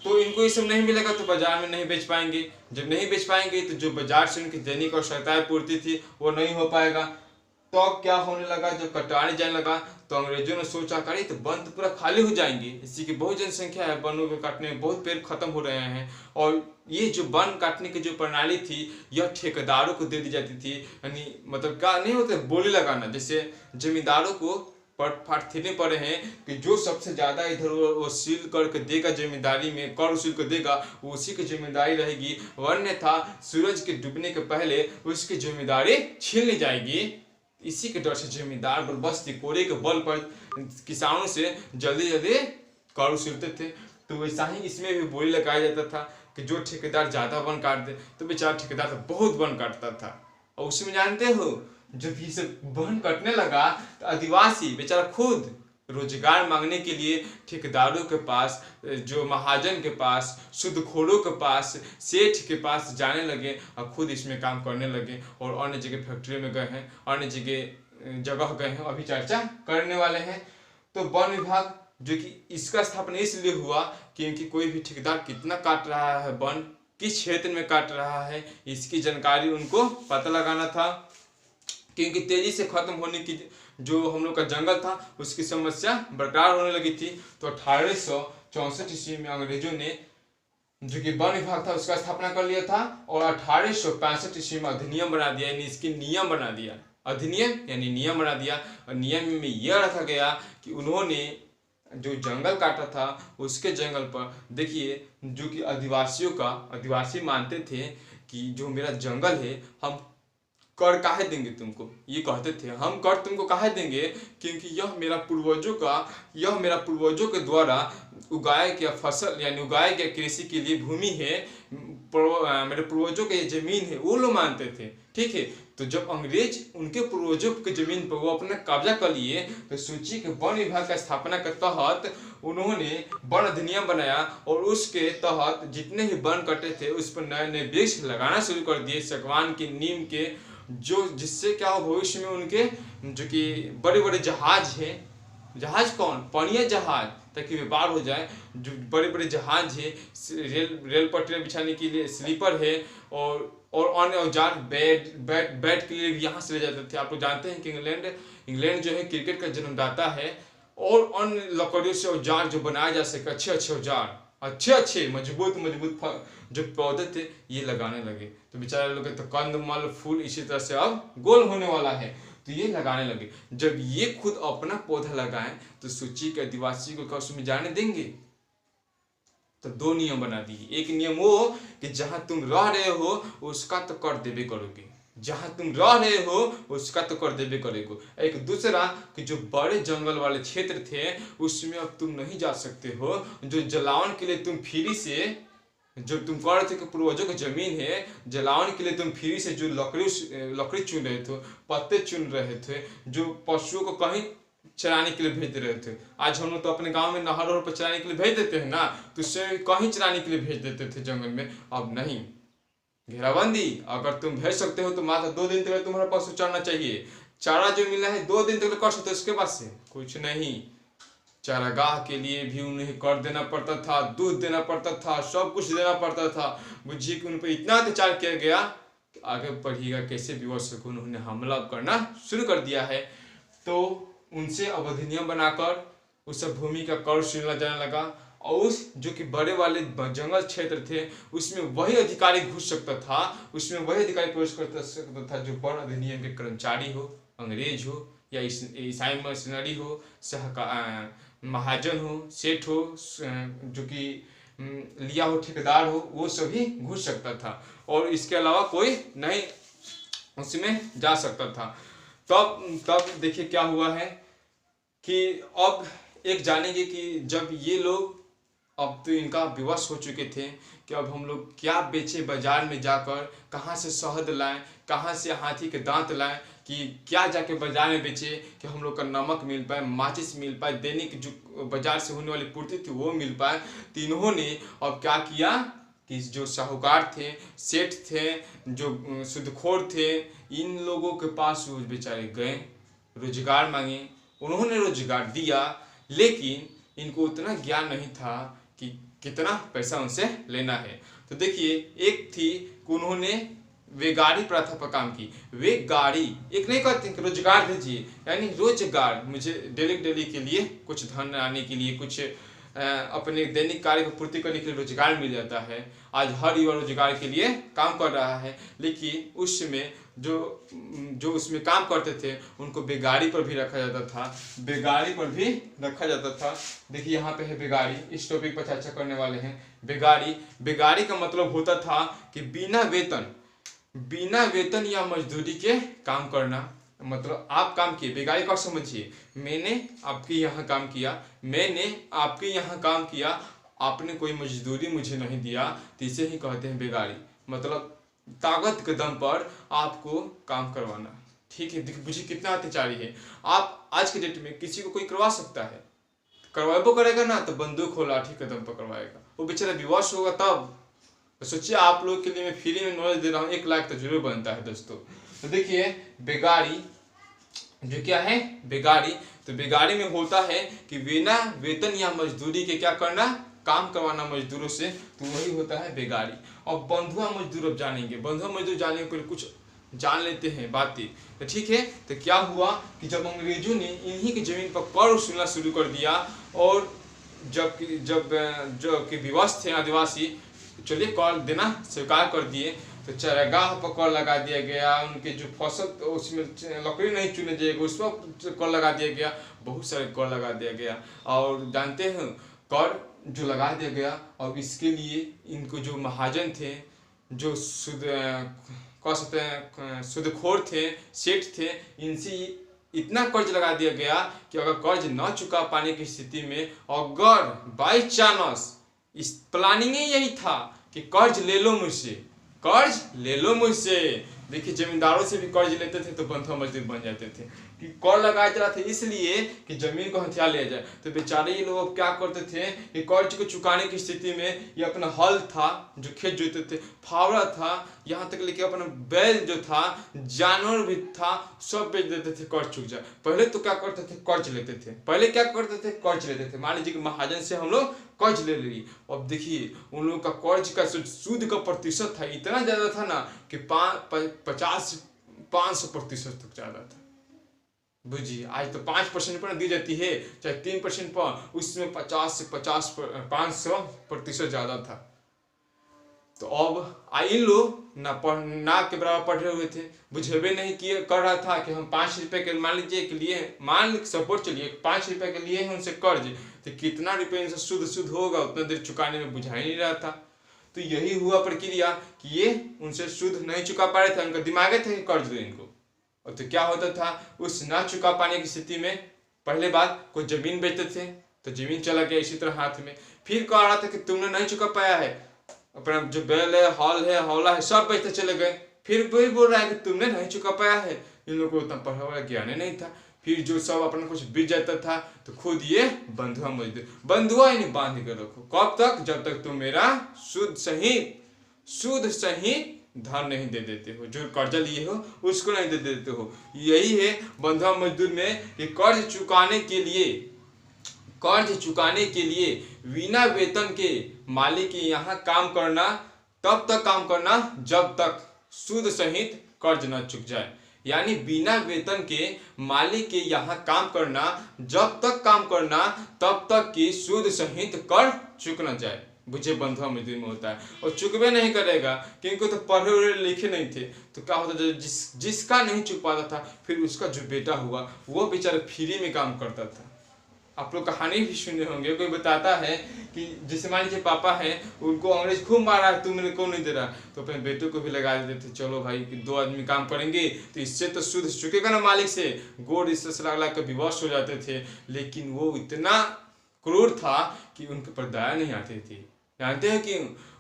तो इनको ये सब नहीं मिलेगा तो बाजार में नहीं बेच पाएंगे। जब नहीं बेच पाएंगे तो जो बाजार से उनकी दैनिक और सरकारी पूर्ति थी वो नहीं हो पाएगा। तो क्या होने लगा, जब कटाने जाने लगा तो अंग्रेजों ने सोचा करी तो वन तो पूरा खाली हो जाएंगे, इसी की बहुत जनसंख्या है, वनों के काटने में बहुत पेड़ खत्म हो रहे हैं। और ये जो वन काटने की जो प्रणाली थी यह ठेकेदारों को दे दी जाती थी। यानी मतलब क्या नहीं होता, बोली लगाना, जैसे जमींदारों को फाट देने पड़े हैं कि जो सबसे ज्यादा इधर वसूल करके देगा, जमींदारी में कर वसूल कर देगा, वो उसी की जिम्मेदारी रहेगी। वरना था सूरज के डूबने के पहले उसकी जिम्मेदारी छीन ली जाएगी। इसी के डर से जमींदार बलबस्ती कोरे के बल पर किसानों से जल्दी कर वसूलते थे। तो वैसा ही इसमें भी बोली लगाया जाता था कि जो ठेकेदार ज्यादा वन काट दे, तो बेचारा ठेकेदार तो बहुत वन काटता था। और उसमें जानते हो जब ये सब वन कटने लगा तो आदिवासी बेचारा खुद रोजगार मांगने के लिए ठेकेदारों के पास, जो महाजन के पास, सूदखोरों के पास, सेठ के पास जाने लगे और खुद इसमें काम करने लगे। और अन्य जगह फैक्ट्री में गए हैं, अन्य जगह गए हैं, अभी चर्चा करने वाले हैं। तो वन विभाग, जो कि इसका स्थापना इसलिए हुआ क्योंकि कोई भी ठेकेदार कितना काट रहा है वन, किस क्षेत्र में काट रहा है, इसकी जानकारी उनको पता लगाना था। क्योंकि तेजी से खत्म होने की जो हम लोग का जंगल था उसकी समस्या बरकरार होने लगी थी। तो 1864 ईस्वी में अंग्रेजों ने, जो कि वन विभाग था, उसका स्थापना कर लिया था। और 1865 ईस्वी में अधिनियम बना दिया, यानी इसकी नियम बना दिया। अधिनियम यानी नियम बना दिया। और नियम में यह रखा गया कि उन्होंने जो जंगल काटा था उसके जंगल पर, देखिए, जो कि आदिवासी मानते थे कि जो मेरा जंगल है, हम कर काहे देंगे तुमको, ये कहते थे, हम कर तुमको काहे देंगे, क्योंकि यह मेरा पूर्वजों के द्वारा उगाया गया फसल यानी उगाया गया कृषि के लिए भूमि है, मेरे पूर्वजों के ये जमीन है, वो लोग मानते थे। ठीक है, तो जब अंग्रेज उनके पूर्वजों की जमीन पर वो अपना कब्जा कर लिए, तो सोचिए कि वन विभाग का स्थापना के तहत उन्होंने वन अधिनियम बनाया और उसके तहत जितने ही वन कटे थे उस पर नए नए वृक्ष लगाना शुरू कर दिए, सागवान के, नीम के, जो जिससे क्या हो भविष्य में उनके जो कि बड़े बड़े जहाज हैं, जहाज कौन, पनिया जहाज, ताकि व्यापार हो जाए, जो बड़े बड़े जहाज है, रेल पटरियाँ बिछाने के लिए स्लीपर है, और अन्य औजार, बैट के लिए भी यहाँ से ले जाते थे। आप लोग जानते हैं कि इंग्लैंड जो है क्रिकेट का जन्मदाता है, और अन्य लकड़ियों से औजार जो बनाए जा सके, अच्छे औजार, अच्छे मजबूत जो पौधे थे ये लगाने लगे। तो बेचारे लोग तो कंदमल फूल इसी तरह से अब गोल होने वाला है, तो ये लगाने लगे। जब ये खुद अपना पौधा लगाएं तो सोचिए कि आदिवासी को क्या उसमें जाने देंगे। तो दो नियम बना दिए। एक नियम वो कि जहां तुम रह रहे हो उसका तो कर देवे करोगे, जहां तुम रह रहे हो उसका तो कर देवे करेगो। एक दूसरा कि जो बड़े जंगल वाले क्षेत्र थे उसमें अब तुम नहीं जा सकते हो, जो जलावन के लिए तुम फ्री से, जो तुम कह रहे थे कि पूर्वजों की जमीन है, जलावन के लिए तुम फ्री से जो लकड़ी चुन रहे थे, पत्ते चुन रहे थे, जो पशुओं को कहीं चराने के लिए भेज रहे थे। आज हम लोग तो अपने गांव में नहरों पर चराने के लिए भेज देते हैं ना, तो उससे कहीं चराने के लिए भेज देते थे जंगल में, अब नहीं। घेराबंदी, अगर तुम भेज सकते हो तो मात्र 2 दिन तक तुम्हारा पशु चरना चाहिए। चारा जो मिला है 2 दिन तक कर सकते हो, उसके बाद से कुछ नहीं। चारागाह के लिए भी उन्हें कर देना पड़ता था, दूध देना पड़ता था, सब कुछ देना पड़ता था। बुझिए कि उन पर इतना अत्याचार किया गया कि आगे बढ़िएगा कैसे विवश को उन्होंने हमला करना शुरू कर दिया है। तो उनसे अब अधिनियम बनाकर उस सब भूमि का कर वसूला जाने लगा, और उस जो कि बड़े वाले जंगल क्षेत्र थे उसमें वही अधिकारी घुस सकता था, उसमें वही अधिकारी प्रवेश कर सकता था जो वन अधिनियम के कर्मचारी हो, अंग्रेज हो या ईसाई मशीनरी हो, महाजन हो, सेठ हो, जो कि लिया हो ठेकेदार हो, वो सभी घुस सकता था, और इसके अलावा कोई नहीं उसमें जा सकता था। तब देखिए क्या हुआ है कि अब एक जानेंगे कि जब ये लोग अब तो इनका विवश हो चुके थे कि अब हम लोग क्या बेचे बाजार में जाकर, कहाँ से शहद लाएं, कहाँ से हाथी के दांत लाएं, कि क्या जाके बाजार में बेचे कि हम लोग का नमक मिल पाए, माचिस मिल पाए, दैनिक जो बाजार से होने वाली पूर्ति थी वो मिल पाए। तो इन्होंने अब क्या किया कि जो साहूकार थे, सेठ थे, जो सुदखोर थे, इन लोगों के पास वो बेचारे गए, रोजगार मांगे, उन्होंने रोजगार दिया, लेकिन इनको उतना ज्ञान नहीं था कि कितना पैसा उनसे लेना है। तो देखिए, एक थी कि उन्होंने वेगारी प्रथा पर काम की। वेगारी एक नहीं कहते कि रोजगार दीजिए, यानी रोजगार, मुझे डेली के लिए कुछ धन आने के लिए, कुछ अपने दैनिक कार्य को पूर्ति करने के लिए रोजगार मिल जाता है। आज हर युवा रोजगार के लिए काम कर रहा है, लेकिन उस समय जो उसमें काम करते थे उनको बेगारी पर भी रखा जाता था, बेगारी पर भी रखा जाता था। देखिए यहाँ पे है बेगारी, इस टॉपिक पर चर्चा करने वाले हैं। बेगारी का मतलब होता था कि बिना वेतन या मजदूरी के काम करना। मतलब आप काम किए, बेगारी का समझिए, मैंने आपके यहाँ काम किया, मैंने आपके यहाँ काम किया, आपने कोई मजदूरी मुझे नहीं दिया, तो इसे ही कहते हैं बेगारी। मतलब ताकत के दम पर आपको काम करवाना। ठीक है, बुझिए कितना अत्याचारी है। आप आज के डेट में किसी को कोई करवा सकता है, करवाबो करेगा ना तो बंदूक हो, लाठी के दम पर करवाएगा, वो बेचारा विवश होगा तब। तो सोचिए, आप लोग के लिए मैं फ्री में नॉलेज दे रहा हूँ, 1 लाख तो जरूर बनता है दोस्तों। तो देखिए बेगारी जो क्या है, बेगारी, तो बेगारी में होता है कि बिना वेतन या मजदूरी के क्या करना, काम करवाना मजदूरों से, तो वही होता है बेगारी। और बंधुआ मजदूर अब जानेंगे। बंधुआ मजदूर जानने के पहले कुछ जान लेते हैं बातें। तो ठीक है, तो क्या हुआ कि जब अंग्रेजों ने इन्हीं की जमीन पर कर वसूलना शुरू कर दिया, और जब विवश थे आदिवासी, चलिए कर देना स्वीकार कर दिए, तो चारागाह पर कर लगा दिया गया, उनके जो फसल तो उसमें लकड़ी नहीं चुने जाएगा उस पर कर लगा दिया गया, बहुत सारे कर लगा दिया गया। और जानते हैं कर जो लगा दिया गया, और इसके लिए इनको जो महाजन थे, जो कह सकते हैं सूदखोर थे, सेठ थे, इनसे इतना कर्ज लगा दिया गया कि अगर कर्ज न चुका पाने की स्थिति में, अगर बाई चांस, इस प्लानिंग ही यही था कि कर्ज ले लो मुझसे, कर्ज ले लो मुझसे। देखिए जमींदारों से भी कर्ज लेते थे तो बंधुआ मजदूर बन जाते थे कि कर लगाया जा रहा था इसलिए कि जमीन को हथिया लिया जाए। तो बेचारे ये लोग क्या करते थे कि कर्ज को चुकाने की स्थिति में ये अपना हल था जो खेत जोते थे, फावड़ा था, यहाँ तक लेके अपना बैल जो था, जानवर भी था, सब बेच देते थे कर्ज चुक जाए। पहले तो क्या करते थे, कर्ज लेते थे, पहले क्या करते थे, कर्ज लेते थे। मान लीजिए कि महाजन से हम लोग कर्ज ले लिए, अब देखिए उन लोगों का कर्ज का सूद का प्रतिशत था इतना ज्यादा था ना कि 500% तक ज्यादा था। बुझिए आज तो 5% पर दी जाती है, चाहे 3% पर, उसमें 50 से 500% ज्यादा था। तो अब इन लोग ना के बराबर पढ़े हुए थे, बुझेबे नहीं किए कर रहा था कि हम 5 रुपए के मान लीजिए के लिए, मान सपोर्ट चलिए 5 रुपए के लिए है उनसे कर्ज, तो कितना रुपये इनसे शुद्ध होगा उतना देर चुकाने में बुझा ही नहीं रहा था। तो यही हुआ प्रक्रिया कि ये उनसे शुद्ध नहीं चुका पा रहे थे, उनका दिमाग था कि कर्ज दो इनको। और तो क्या होता था, उस ना चुका पाने की स्थिति में पहले बात कोई जमीन बेचते थे तो जमीन चला गया इसी तरह हाथ में, फिर कह रहा था कि तुमने नहीं चुका पाया है, अपना जो बैल है, हॉल है, हौला है, सब बेचते चले गए, फिर वही बोल रहा है कि तुमने नहीं चुका पाया है। इन लोगों को उतना पढ़ा हुआ ज्ञान नहीं था। फिर जो सब अपना कुछ बीत जाता था तो खुद ये बंधुआ मजदूर, बंधुआ ही नहीं बांध कर रखो, कब तक, जब तक तुम मेरा शुद्ध सही धन नहीं दे देते हो, जो कर्जा लिए हो उसको नहीं दे देते हो। यही है बंधुआ मजदूर में कि कर्ज चुकाने के लिए बिना वेतन के मालिक के यहाँ काम करना, तब तक काम करना जब तक सूद सहित कर्ज न चुक जाए। यानी बिना वेतन के मालिक के यहाँ काम करना, जब तक काम करना तब तक कि सूद सहित कर चुक न जाए। बुझे बंधुआ मजदूर में होता है, और चुकवे नहीं करेगा क्योंकि तो पढ़े लिखे नहीं थे। तो क्या होता था, जिसका नहीं चुक पाता था फिर उसका जो बेटा हुआ वो बेचारा फ्री में काम करता था। आप लोग कहानी भी सुने होंगे, कोई बताता है कि जैसे मान लीजिए पापा हैं, उनको अंग्रेज खूब मारा है, तुम मेरे को नहीं दे रहा, तो अपने बेटों को भी लगा देते थे, चलो भाई कि 2 आदमी काम करेंगे तो इससे तो शुद्ध चुकेगा ना मालिक से, गोड़ इससे लगा कर विवश हो जाते थे। लेकिन वो इतना क्रूर था कि उनके पर दया नहीं आती थी। जानते हैं कि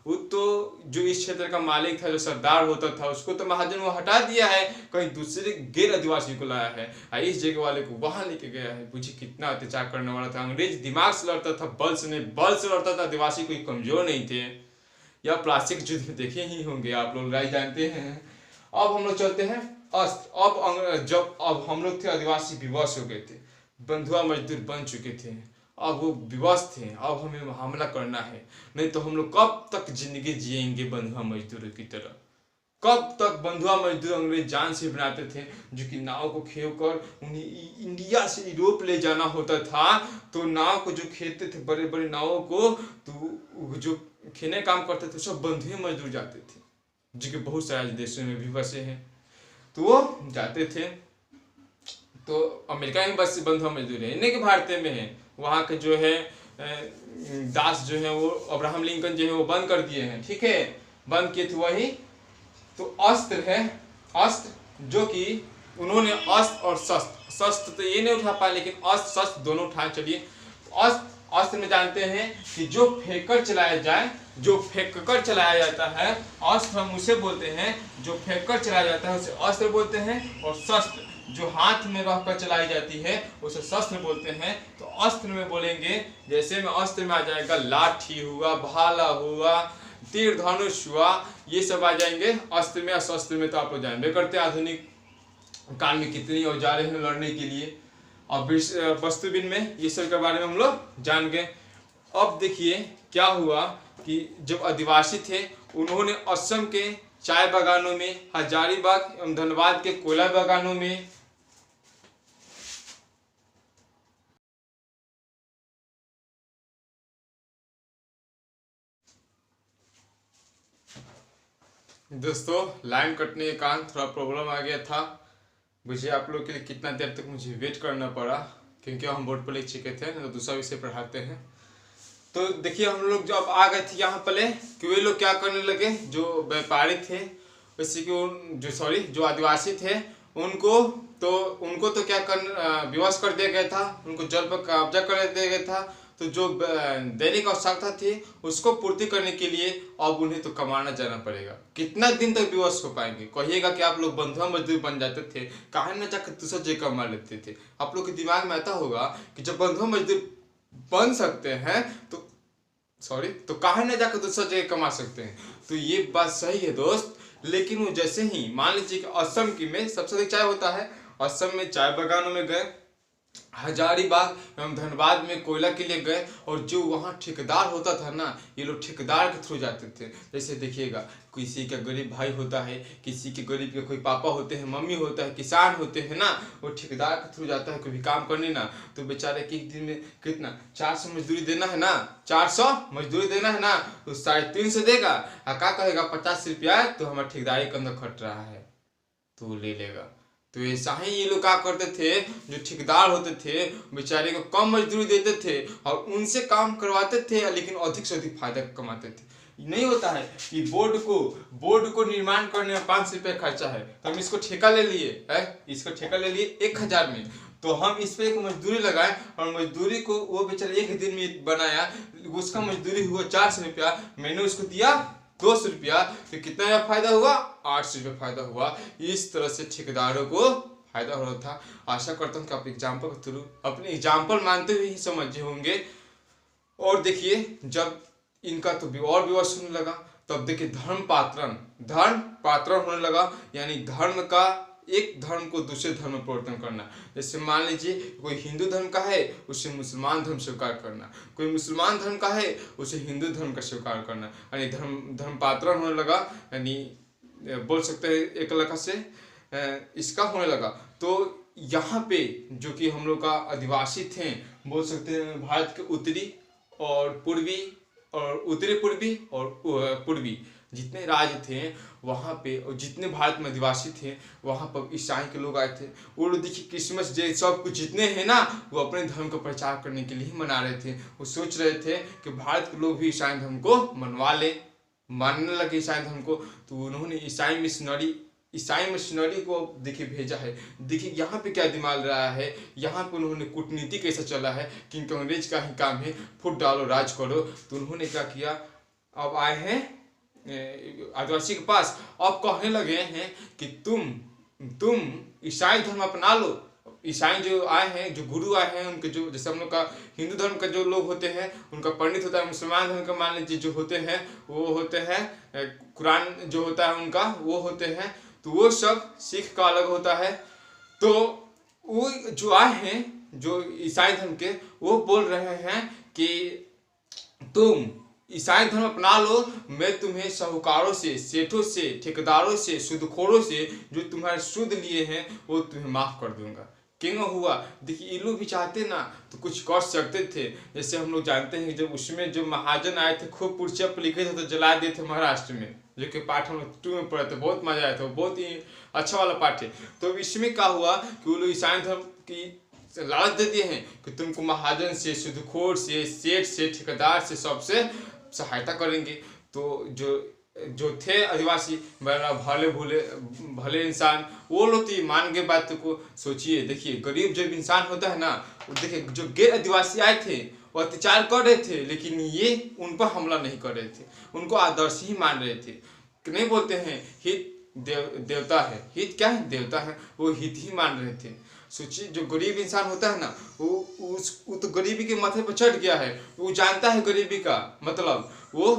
वो तो जो इस क्षेत्र का मालिक था, जो सरदार होता था, उसको तो महाजन वो हटा दिया है, कहीं दूसरे गैर आदिवासी को लाया है, इस जगह वाले को वहां लेके गया है। मुझे कितना अत्याचार करने वाला था। अंग्रेज दिमाग से लड़ता था, बल से नहीं, बल से लड़ता था। आदिवासी कोई कमजोर नहीं थे। या प्लास्टिक युद्ध में देखे ही होंगे आप लोग, राय जानते हैं। अब हम लोग चलते हैं अस्त्र। अब हम लोग थे आदिवासी विवश हो गए थे, बंधुआ मजदूर बन चुके थे, अब वो विवश थे, अब हमें हमला करना है, नहीं तो हम लोग कब तक जिंदगी जिएंगे बंधुआ मजदूरों की तरह। कब तक बंधुआ मजदूर अंग्रेज जान से बनाते थे, जो कि नाव को खेव कर उन्हें इंडिया से यूरोप ले जाना होता था। तो नाव को जो खेते थे, बड़े बड़े नावों को, तो जो खेने काम करते थे सब बंधुए मजदूर जाते थे, जो कि बहुत सारे देशों में भी बसे हैं। तो वो जाते थे। तो अमेरिका में बस बंधुआ मजदूर है, इन्हीं के भारतीय में है। वहाँ के जो है दास जो है वो अब्राहम लिंकन जो है वो बंद कर दिए हैं, ठीक है, बंद किए थे वही। तो अस्त्र है, अस्त्र जो कि उन्होंने अस्त्र और शस्त्र तो ये नहीं उठा पाए, लेकिन अस्त्र शस्त्र दोनों उठाए। चलिए अस्त्र में जानते हैं कि जो फेंककर चलाया जाए, जो फेंककर चलाया जाता है, अस्त्र हम उसे बोलते हैं, जो फेंककर चलाया जाता है उसे अस्त्र बोलते हैं, और शस्त्र जो हाथ में रहकर चलाई जाती है उसे शस्त्र बोलते हैं। तो अस्त्र में बोलेंगे, जैसे में अस्त्र में आ जाएगा लाठी हुआ, भाला हुआ, तीर धनुष हुआ, ये सब आ जाएंगे अस्त्र में। शस्त्र में तो आप लोग जानबे करते हैं आधुनिक काल में कितनी औजारें हैं लड़ने के लिए। और वस्तुविन में ये सब के बारे में हम लोग जान गए। अब देखिए क्या हुआ कि जब आदिवासी थे, उन्होंने असम के चाय बागानों में, हजारीबाग एवं धनबाद के कोयला बागानों में, दोस्तों लाइन कटने के कारण थोड़ा प्रॉब्लम आ गया था। मुझे आप लोग के लिए कितना देर तक मुझे वेट करना पड़ा, क्योंकि हम बोर्ड पर लिख चुके थे, तो दूसरा विषय पढ़ाते हैं। तो देखिए हम लोग जब आ गए थे यहाँ पहले कि वे लोग क्या करने लगे, जो व्यापारी थे जैसे कि जो आदिवासी थे उनको तो क्या कर विवश कर दिया गया था, उनको जल पर कब्जा कर दिया गया था। तो जो दैनिक आवश्यकता थी उसको पूर्ति करने के लिए अब उन्हें तो कमाना जाना पड़ेगा। कितना दिन तक विवश हो पाएंगे? कहिएगा कि आप लोग बंधुआ मजदूर बन जाते थे, काहे न जाकर दूसरा जगह कमा लेते थे। आप लोग के दिमाग में ऐसा होगा कि जब बंधुआ मजदूर बन सकते हैं तो काहे न जाकर दूसरा जगह कमा सकते हैं। तो ये बात सही है दोस्त। लेकिन वो जैसे ही मान लीजिए कि असम की में सबसे अधिक चाय होता है, असम में चाय बागानों में गए, हजारीबाग एवं धनबाद में कोयला के लिए गए, और जो वहाँ ठेकेदार होता था ना, ये लोग ठेकेदार के थ्रू जाते थे। जैसे देखिएगा किसी का गरीब भाई होता है, किसी के गरीब के कोई पापा होते हैं, मम्मी होता है, किसान होते हैं ना, वो ठेकेदार के थ्रू जाता है कोई भी काम करने ना। तो बेचारे के एक दिन में कितना 400 मजदूरी देना है ना, 400 मजदूरी देना है ना, तो 350 देगा। क्या कहेगा 50 रुपया तो हमारा ठेकेदारी के अंदर खट रहा है, तो ले लेगा। तो ऐसा ही ये लोग क्या करते थे, जो ठेकेदार होते थे बेचारे को कम मजदूरी देते थे और उनसे काम करवाते थे, लेकिन अधिक से अधिक फायदा कमाते थे। नहीं होता है कि बोर्ड को निर्माण करने में 500 रुपये खर्चा है, तो हम इसको ठेका ले लिए है, इसको ठेका ले लिए 1000 में, तो हम इस पर एक मजदूरी लगाए और मजदूरी को वो बेचारे एक दिन में बनाया, उसका मजदूरी हुआ 400 रुपया, मैंने उसको दिया 200 रुपया, तो कितना फायदा हुआ? 800 रुपये फायदा हुआ। इस तरह से ठेकेदारों को फायदा हो रहा था। आशा करता हूँ कि आप एग्जाम्पल के थ्रू अपने एग्जाम्पल मानते हुए ही समझे होंगे। और देखिए जब इनका तो और विवश होने लगा, तब देखिए धर्म पात्रण होने लगा, यानी एक धर्म को दूसरे धर्म में परिवर्तन करना। जैसे मान लीजिए कोई हिंदू धर्म का है, उसे मुसलमान धर्म स्वीकार करना, कोई मुसलमान धर्म का है, उसे हिंदू धर्म का स्वीकार करना, यानी धर्म पात्रण होने लगा, यानी बोल सकते हैं एक लखा से इसका होने लगा। तो यहाँ पे जो कि हम लोग का आदिवासी थे, बोल सकते हैं भारत के उत्तरी पूर्वी और पूर्वी जितने राज्य थे वहाँ पे, और जितने भारत में आदिवासी थे वहाँ पर ईसाई के लोग आए थे। वो लोग देखिए क्रिसमस डे सब कुछ जितने हैं ना, वो अपने धर्म का प्रचार करने के लिए ही मना रहे थे। वो सोच रहे थे कि भारत के लोग भी ईसाई धर्म को मानने लगे ईसाई धर्म को। तो उन्होंने ईसाई मिशनरी को देखिए भेजा है। देखिए यहाँ पे क्या दिमाग रहा है, यहाँ पे उन्होंने कूटनीति कैसा चला है कि अंग्रेज का ही काम है फुट डालो राज करो। तो उन्होंने क्या किया, अब आए हैं आदिवासी के पास, अब कहने लगे हैं कि तुम ईसाई धर्म अपना लो। ईसाई जो आए हैं, जो गुरु आए हैं, उनके जो जैसे हम लोग का हिंदू धर्म का जो लोग होते हैं उनका पंडित होता है, मुसलमान धर्म का मान लीजिए जो होते हैं वो होते हैं कुरान जो होता है उनका वो होते हैं, तो वो सब सिख का अलग होता है। तो वो जो आए हैं जो ईसाई धर्म के, वो बोल रहे हैं कि तुम ईसाई धर्म अपना लो, मैं तुम्हें साहूकारों से, सेठों से, ठेकेदारों से, सूदखोरों से जो तुम्हारे सूद लिए हैं वो तुम्हें माफ कर दूंगा। क्यों हुआ? देखिए ये लोग भी चाहते ना तो कुछ कर सकते थे। जैसे हम लोग जानते हैं कि जब उसमें जो महाजन आए थे खूब पुर्चा पर लिखे थे तो जला दिए थे महाराष्ट्र में, जो कि पाठ हम लोग 2 में पढ़े थे, बहुत मजा आया था, बहुत ही अच्छा वाला पाठ है। तो इसमें क्या हुआ कि वो लोग ईसाई धर्म की लालच दे दिए हैं कि तुमको महाजन से, सूदखोर से, सेठ से, ठेकेदार से सबसे सहायता करेंगे। तो जो थे आदिवासी भले इंसान, वो लोग तो मान गए बात को। सोचिए देखिए गरीब जब इंसान होता है ना, देखिए जो गैर आदिवासी आए थे वो अत्याचार कर रहे थे, लेकिन ये उन पर हमला नहीं कर रहे थे, उनको आदर्श ही मान रहे थे। नहीं बोलते हैं हित देवता है, हित क्या है? देवता है, वो हित ही मान रहे थे। सोचिए जो गरीब इंसान होता है ना, वो तो गरीबी के माथे पर चढ़ गया है, वो जानता है गरीबी का मतलब। वो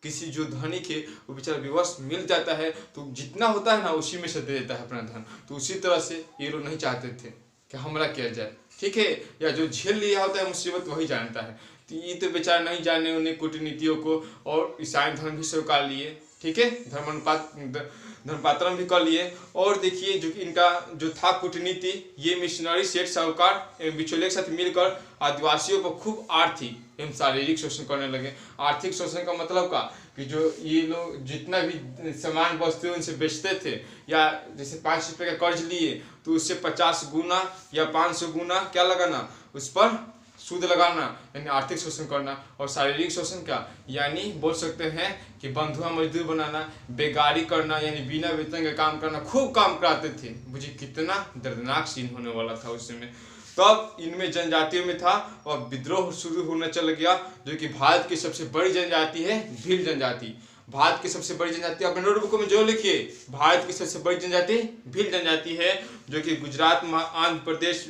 किसी जो धनी के वो बेचारा विवश मिल जाता है तो जितना होता है ना उसी में से दे देता है अपना धन। तो उसी तरह से ये लोग नहीं चाहते थे कि हमला किया जाए, ठीक है, या जो झेल लिया होता है मुसीबत वही जानता है। तो ये तो बेचारा नहीं जाने उन्हें कूटनीतियों को, और ईसाई धर्म भी स्वीकार लिए, ठीक है, धर्मपात्रण भी कर लिए। और देखिए जो कि इनका जो था कूटनीति, ये मिशनरी सेठ साहूकार एवं बिचौलिए के साथ मिलकर आदिवासियों पर खूब आर्थिक एवं शारीरिक शोषण करने लगे। आर्थिक शोषण का मतलब का कि जो ये लोग जितना भी सामान वस्तुएं उनसे बेचते थे, या जैसे 5 रुपये का कर्ज लिए तो उससे 50 गुना या 500 गुना क्या लगाना, उस पर सूद लगाना यानी आर्थिक शोषण करना, और शारीरिक शोषण क्या यानी बोल सकते हैं कि बंधुआ मजदूर बनाना, बेगारी करना यानी बिना वेतन के काम करना, खूब काम कराते थे। मुझे कितना दर्दनाक सीन होने वाला था उस समय। तब इनमें जनजातियों में था और विद्रोह शुरू होने चल गया, जो कि भारत की सबसे बड़ी जनजाति है भील जनजाति। भारत की सबसे बड़ी जनजाति अपने नोटबुक में जो लिखिए, भारत की सबसे बड़ी जनजाति भील जनजाति है, जो कि गुजरात, आंध्र प्रदेश,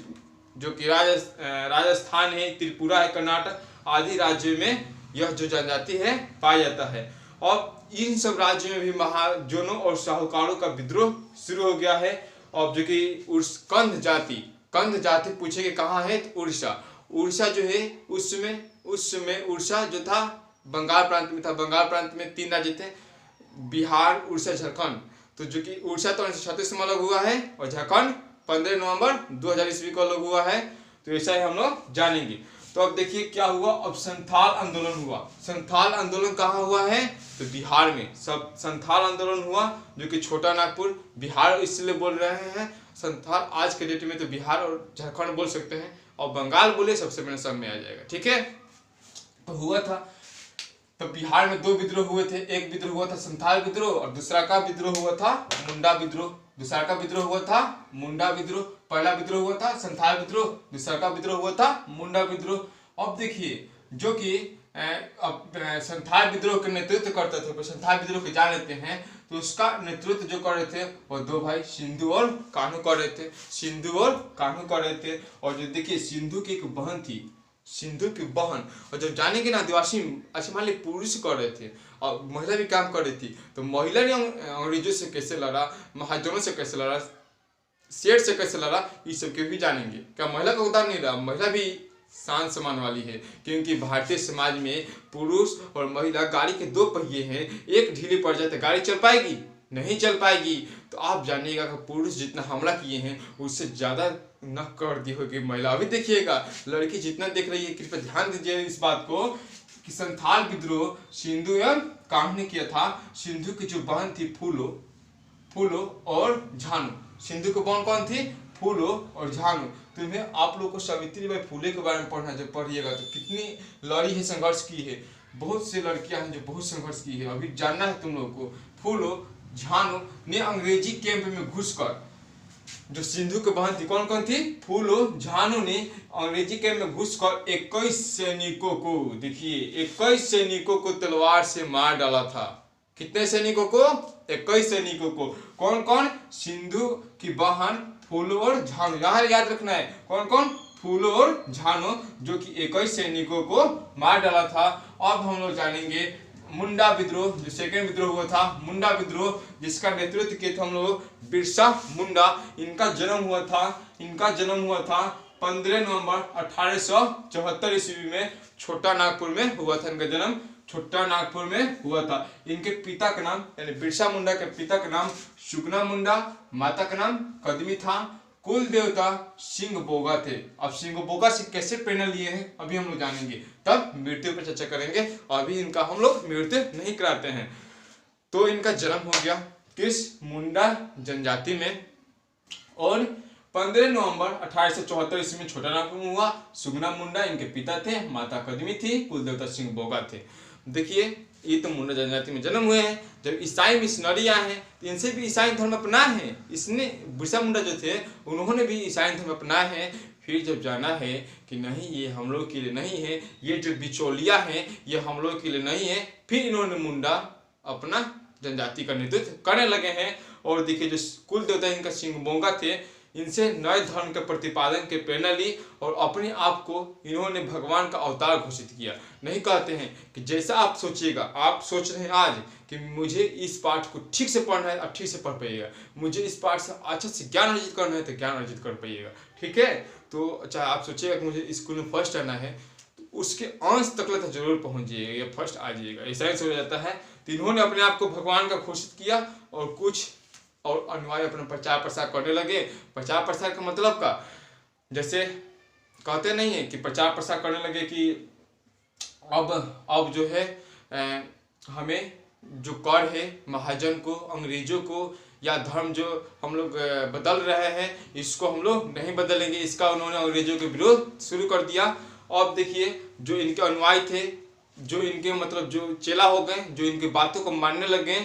जो कि राजस्थान है, त्रिपुरा है, कर्नाटक आदि राज्यों में यह जो जनजाति है पाया जाता है। और इन सब राज्यों में भी महाजनों और साहूकारों का विद्रोह शुरू हो गया है। और जो कि कंध जाति पूछेंगे कहाँ है, तो उड़ीसा जो है उस समय उड़ीसा जो था बंगाल प्रांत में था। बंगाल प्रांत में 3 राज्य थे, बिहार, उड़ीसा, झारखंड। तो जो कि उड़ीसा तो 1936 में अलग हुआ है और झारखंड 15 नवंबर 2000 ईस्वी को अलग हुआ है। तो ऐसा ही हम लोग जानेंगे। तो अब देखिए क्या हुआ, अब संथाल आंदोलन हुआ। संथाल आंदोलन कहाँ हुआ है, तो बिहार में सब संथाल आंदोलन हुआ, जो कि छोटा नागपुर बिहार इसलिए बोल रहे हैं। संथाल आज के डेट में तो बिहार और झारखंड बोल सकते हैं, और बंगाल बोले सबसे पहले सब में आ जाएगा। ठीक है, तो हुआ था। तो बिहार में 2 विद्रोह हुए थे। एक विद्रोह हुआ था संथाल विद्रोह और दूसरा का विद्रोह हुआ था मुंडा विद्रोह। दूसरा का विद्रोह हुआ था मुंडा विद्रोह। पहला विद्रोह हुआ था संथाल विद्रोह, दूसरा का विद्रोह हुआ था मुंडा विद्रोह। अब देखिए जो कि संथाल विद्रोह का नेतृत्व करते थे, संथाल विद्रोह के जान लेते हैं। तो उसका नेतृत्व जो कर रहे थे वो 2 भाई सिंधु और कान्हू कर रहे थे। सिंधु और कान्हू कर रहे थे। और जो देखिए सिंधु की एक बहन थी, सिंधु की बहन। और जब जानेंगे ना आदिवासी, अच्छा मान ली पुरुष कर रहे थे और महिला भी काम कर रही थी, तो महिला ने अंग्रेजों से कैसे लड़ा, महाजनों से कैसे लड़ा, शेर से कैसे लड़ा, इस सब के भी जानेंगे। क्या महिला का उदाहरण नहीं रहा, महिला भी शान सम्मान वाली है, क्योंकि भारतीय समाज में पुरुष और महिला गाड़ी के 2 पहिए हैं। एक ढीली पड़ जाए तो गाड़ी चल पाएगी, नहीं चल पाएगी। तो आप जानिएगा कि पुरुष जितना हमला किए हैं उससे ज़्यादा न कर दी होगी महिला। अभी देखिएगा लड़की जितना देख रही है, कृपया ध्यान दीजिए इस बात को कि संथाल विद्रोह सिंधु एवं कान्हू ने किया था। सिंधु की जो बहन थी फूलो और झानू। सिंधु की बहन कौन थी, फूलो और झानू। तुम्हें आप लोगों को सावित्रीबाई फुले के बारे में पढ़ना, जब पढ़िएगा तो कितनी लड़ी है, संघर्ष की है। बहुत से लड़कियां हैं जो बहुत संघर्ष की है, अभी जानना है तुम लोगों को। फूलो झानू ने अंग्रेजी कैंप में घुसकर, जो सिंधु की बहन थी कौन थी, फूलो झानू ने अंग्रेजी कैंप में घुसकर 21 सैनिकों को, देखिए 21 सैनिकों को तलवार से मार डाला था। कितने सैनिकों को, 21 सैनिकों को। कौन कौन, सिंधु की बहन फूलो और झानू, यहाँ याद रखना है कौन कौन, फूलो और झानू, जो कि 21 सैनिकों को मार डाला था। अब हम लोग जानेंगे मुंडा विद्रोह, जो सेकेंड विद्रोह हुआ था मुंडा विद्रोह, जिसका नेतृत्व किए थे हम लोग बिरसा मुंडा। इनका जन्म हुआ था 15 नवंबर 1874 ईस्वी में, छोटा नागपुर में हुआ था। इनका जन्म छोटा नागपुर में हुआ था। इनके पिता का नाम यानी बिरसा मुंडा के पिता का नाम सुगना मुंडा, माता का नाम कदमी था। कुल देवता सिंह बोगा थे। अब सिंह बोगा से कैसे प्रेरणा लिए हैं अभी हम लोग जानेंगे, तब मृत्यु पर चर्चा करेंगे। अभी इनका हम लोग मृत्यु नहीं कराते हैं। तो इनका जन्म हो गया किस, मुंडा जनजाति में, और 15 नवंबर 1874 ईस्वी में छोटा नागपुर में हुआ। सुगना मुंडा इनके पिता थे, माता कदमी थी, कुल देवता सिंह बोगा थे। देखिए ये तो मुंडा जनजाति में जन्म हुए हैं। जब ईसाई मिशनरी आए हैं तो इनसे भी ईसाई धर्म अपनाए हैं। इसने बिरसा मुंडा जो थे उन्होंने भी ईसाई धर्म अपनाए हैं। फिर जब जाना है कि नहीं ये हम लोग के लिए नहीं है, ये जो बिचौलिया हैं ये हम लोग के लिए नहीं है, फिर इन्होंने मुंडा अपना जनजाति का नेतृत्व करने लगे हैं। और देखिए जो कुल देवता इनका सिंह बोगा थे, इनसे नए धर्म के प्रतिपादन की प्रेरणा ली और अपने आप को इन्होंने भगवान का अवतार घोषित किया। नहीं कहते हैं कि जैसा आप सोचिएगा, आप सोच रहे हैं आज कि मुझे इस पाठ को ठीक से पढ़ना है, आप ठीक से पढ़ पाइएगा। मुझे इस पाठ से अच्छा से ज्ञान अर्जित करना है तो ज्ञान अर्जित कर पाइएगा। ठीक है, तो चाहे आप सोचिएगा कि मुझे स्कूल में फर्स्ट आना है तो उसके अंश तक तो जरूर पहुँच जाइएगा या फर्स्ट आ जाइएगा, ऐसा ही सोचा जाता है। तो इन्होंने अपने आप को भगवान का घोषित किया और कुछ और अनुयायी अपना प्रचार प्रसार करने लगे। प्रचार प्रसार का मतलब का, जैसे कहते नहीं है कि प्रचार प्रसार करने लगे कि अब जो है हमें जो कर है महाजन को, अंग्रेजों को, या धर्म जो हम लोग बदल रहे हैं इसको हम लोग नहीं बदलेंगे। इसका उन्होंने अंग्रेजों के विरोध शुरू कर दिया अब देखिए जो इनके अनुयायी थे, जो इनके मतलब जो चेला हो गए, जो इनकी बातों को मानने लगे,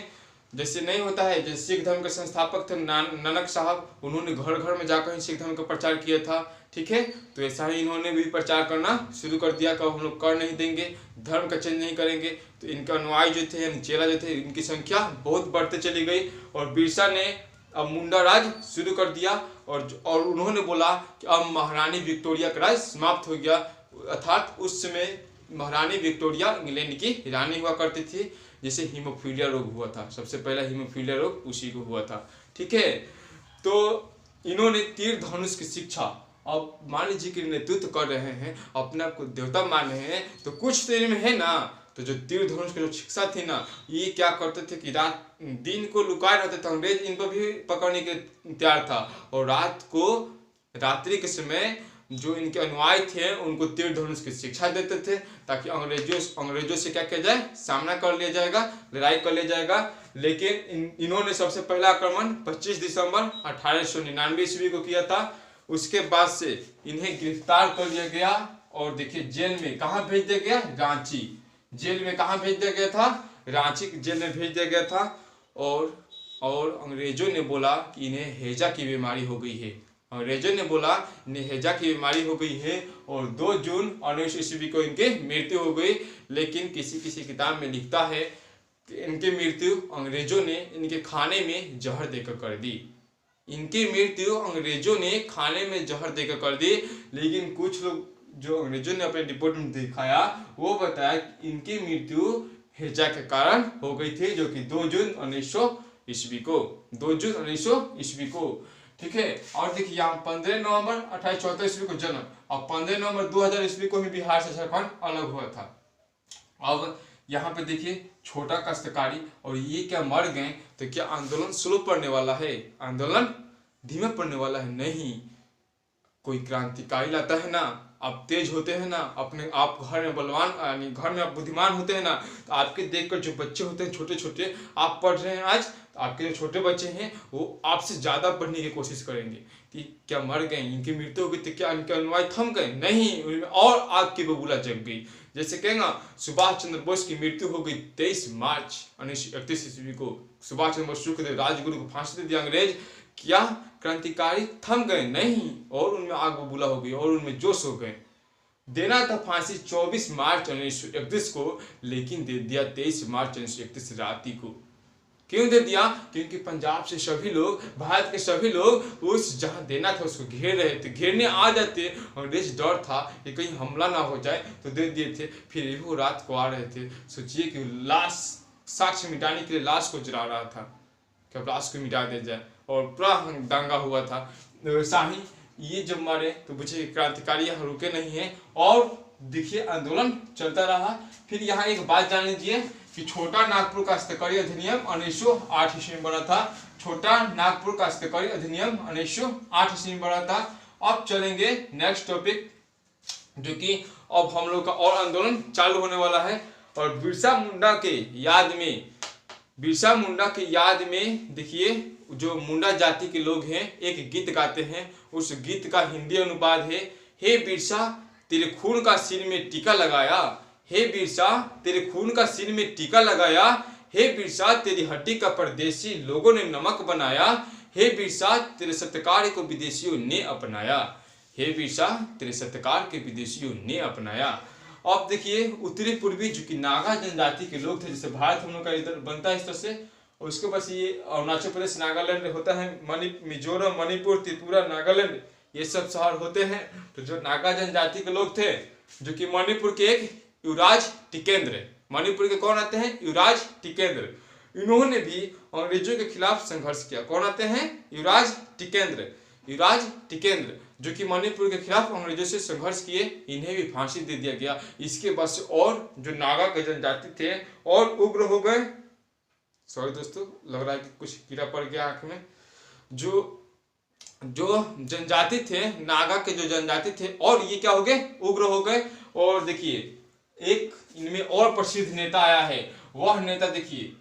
जैसे नहीं होता है, जैसे सिख धर्म के संस्थापक थे नानक साहब, उन्होंने घर घर में जाकर सिख धर्म का प्रचार किया था। ठीक है, तो ऐसा ही इन्होंने भी प्रचार करना शुरू कर दिया कि हम लोग कर नहीं देंगे, धर्म का चेंज नहीं करेंगे। तो इनके अनुयायी जो थे यानी चेला जो थे, इनकी संख्या बहुत बढ़ते चली गई और बिरसा ने अब मुंडा राज शुरू कर दिया और उन्होंने बोला कि अब महारानी विक्टोरिया का राज समाप्त हो गया। अर्थात उस समय महारानी विक्टोरिया इंग्लैंड की रानी हुआ करती थी, जिसे हीमोफीलिया रोग हुआ था। सबसे पहला हीमोफीलिया रोग उसी को हुआ था। ठीक है, तो इन्होंने तीर धनुष की शिक्षा, अब मान लीजिए कि नेतृत्व कर रहे हैं, अपने आप को देवता मान रहे हैं, तो कुछ तो इनमें है ना। तो जो तीर धनुष की जो शिक्षा थी ना, ये क्या करते थे कि रात दिन को लुकाए रहते थे, अंग्रेज इन पर भी पकड़ने के तैयार था, और रात्रि के समय जो इनके अनुयायी थे उनको तीर धनुष की शिक्षा देते थे, ताकि अंग्रेजों से क्या किया जाए, सामना कर लिया जाएगा, लड़ाई कर लिया जाएगा। लेकिन इन्होंने सबसे पहला आक्रमण 25 दिसंबर 1899 ईस्वी को किया था। उसके बाद से इन्हें गिरफ्तार कर लिया गया और देखिए जेल में कहाँ भेज दिया गया, रांची जेल में। कहाँ भेज दिया गया था, रांची जेल में भेज दिया गया था। और अंग्रेजों ने बोला कि इन्हें हैजा की बीमारी हो गई है, अंग्रेजों ने बोला इन्हें हैजा की बीमारी हो गई है, और 2 जून 1900 ईस्वी को इनकी मृत्यु हो गई। लेकिन किसी किताब में लिखता है कि इनकी मृत्यु अंग्रेजों ने इनके खाने में जहर देकर कर दी। इनकी मृत्यु अंग्रेजों ने खाने में जहर देकर कर दी। लेकिन कुछ लोग जो अंग्रेजों ने अपने रिपोर्ट में दिखाया, वो बताया कि इनकी मृत्यु हैजा के कारण हो गई थी, जो कि 2 जून 1900 ईस्वी को, 2 जून 1900 ईस्वी को। ठीक है, और देखिए यहाँ 15 नवंबर 1874 ईस्वी को जन्म, और 15 नवंबर 2000 ईस्वी को ही बिहार से झारखंड अलग हुआ था। अब यहाँ पे देखिए छोटा काश्तकारी, और ये क्या मर गए, तो क्या आंदोलन स्लो पड़ने वाला है, आंदोलन धीमे पड़ने वाला है? नहीं, कोई क्रांतिकारी लाता है ना, आप तेज होते हैं ना, अपने आप घर में बलवान यानी घर में आप बुद्धिमान होते हैं ना, तो आपके देखकर जो बच्चे होते हैं छोटे छोटे, आप पढ़ रहे हैं आज, तो आपके जो छोटे बच्चे हैं वो आपसे ज़्यादा पढ़ने की कोशिश करेंगे कि क्या मर गए, इनकी मृत्यु हो गई, तो क्या इनके अनुयायी थम गए? नहीं, उनमें और आग की बबूला जग गई। जैसे कहेंगे सुभाष चंद्र बोस की मृत्यु हो गई 23 मार्च 1931 ईस्वी को। सुभाष चंद्र बोस शुक्र राजगुरु को फांसी दे दिया अंग्रेज। क्या क्रांतिकारी थम गए? नहीं, और उनमें आग बबूला हो गई और उनमें जोश हो गए। देना था फांसी 24 मार्च 1931 को, लेकिन दे दिया 23 मार्च 1931 रात को। क्यों दे दिया? क्योंकि पंजाब से सभी लोग, भारत के सभी लोग उस जहां देना था उसको घेर रहे थे, घेरने आ जाते। अंग्रेज डर था कि कहीं हमला ना हो जाए, तो दे दिए थे। फिर वो रात को आ रहे थे, सोचिए कि लाश साक्ष्य मिटाने के लिए लाश को जला रहा था, कि लाश को मिटा दिया जाए, और पूरा दंगा हुआ था। शाही ये जब मारे तो बुझे क्रांतिकारी यहाँ रुके नहीं है, और देखिए आंदोलन चलता रहा। फिर यहाँ एक बात जान लीजिए कि छोटा नागपुर काश्तकारी अधिनियम 1908 ईस्वी में बना था। छोटा नागपुर काश्तकारी अधिनियम 1908 ईस्वी में बना था। अब चलेंगे नेक्स्ट टॉपिक, जो कि अब हम लोग का और आंदोलन चालू होने वाला है। और बिरसा मुंडा के याद में देखिए जो मुंडा जाति के लोग हैं एक गीत गाते हैं। उस गीत का हिंदी अनुवाद है, हे बिरसा तेरे खून का सिर में टीका लगाया, हे बिरसा तेरे खून का सिर में टीका लगाया, हे बिरसा तेरी हड्डी का परदेसी लोगों ने नमक बनाया, हे बिरसा तेरे सत्कार को विदेशियों ने अपनाया, हे बिरसा तेरे सत्कार के विदेशियों ने अपनाया। अब देखिए उत्तरी पूर्वी जो कि नागा जनजाति के लोग थे, जैसे भारत हम लोग का इधर बनता है इस तरह से, और उसके पास ये अरुणाचल प्रदेश नागालैंड होता है, मिजोरम मणिपुर त्रिपुरा नागालैंड ये सब शहर होते हैं। तो जो नागा जनजाति के लोग थे, जो कि मणिपुर के एक युवराज टिकेंद्र, मणिपुर के कौन आते हैं, युवराज टिकेंद्र, इन्होंने भी अंग्रेजों के खिलाफ संघर्ष किया। कौन आते हैं, युवराज टिकेंद्र जो कि मणिपुर के खिलाफ अंग्रेजों से संघर्ष किए, इन्हें भी फांसी दे दिया गया। इसके बाद से और जो नागा के जनजाति थे और उग्र हो गए। सॉरी दोस्तों, लग रहा है कि कुछ कीड़ा पड़ गया आंख में। जो जनजाति थे, नागा के जो जनजाति थे, और ये क्या हो गए, उग्र हो गए। और देखिए एक इनमें और प्रसिद्ध नेता आया है, वह नेता देखिए,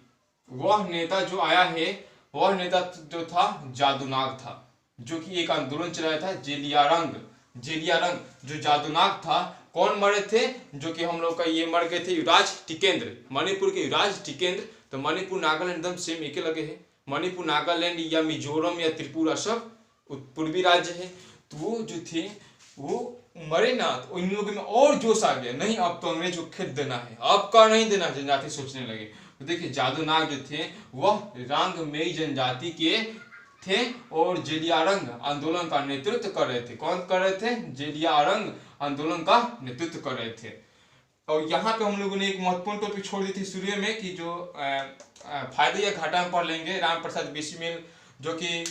वह नेता जो आया है, वह नेता जो था जादूनाग था, जो कि एक आंदोलन चलाया था जेलियारंग जो जादूनाग था, कौन मरे थे? जो कि हम लोग का ये मर गए थे युवराज टिकेंद्र, मणिपुर के युवराज टिकेंद्र। तो मणिपुर नागालैंड एकदम सेम एक ही लगे है। मणिपुर नागालैंड या मिजोरम या त्रिपुरा सब पूर्वी राज्य है। तो वो जो थे वो मरे ना, तो इन लोगों में और जोश आ गया, नहीं अब तो अंग्रेज को खेत देना है, अब का नहीं देना, जनजाति सोचने लगे। तो देखिए जादू नाग जो थे वह रांगमेई जनजाति के थे और जेलियांग आंदोलन का नेतृत्व कर रहे थे। कौन कर रहे थे? जेलियांग आंदोलन का नेतृत्व कर रहे थे। और यहाँ पे हम लोगों ने एक महत्वपूर्ण टॉपिक छोड़ दी थी शुरू में कि जो फायदे या घाटा में पढ़ लेंगे। राम प्रसाद बिस्मिल जो कि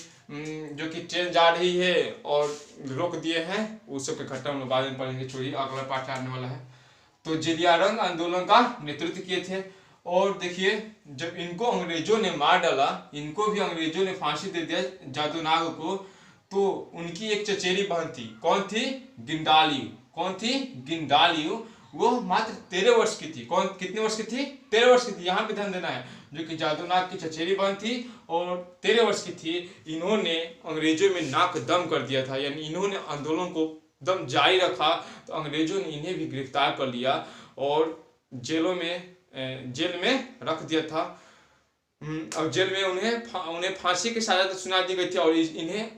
ट्रेन जा रही है और रोक दिए हैं, उस सब के घटना हम लोग बाद में पढ़ेंगे, छोड़िए अगला पाठ आने वाला है। तो जेलियांग आंदोलन का नेतृत्व किए थे। और देखिए जब इनको अंग्रेजों ने मार डाला, इनको भी अंग्रेजों ने फांसी दे दिया जादू नाग को, तो उनकी एक चचेरी बहन थी। कौन थी? गिंडालियू। कौन थी? गिंडालियू। वो मात्र 13 वर्ष की थी। कौन कितने वर्ष की थी? 13 वर्ष की थी। यहाँ पे ध्यान देना है, जो कि जादू नाग की चचेरी बहन थी और 13 वर्ष की थी। इन्होंने अंग्रेजों में नाक दम कर दिया था, यानी इन्होंने आंदोलन को दम जारी रखा। तो अंग्रेजों ने इन्हें भी गिरफ्तार कर लिया और जेल में रख दिया था। अब जेल में उन्हें फांसी की सजा तो सुना दी गई थी और इन्हें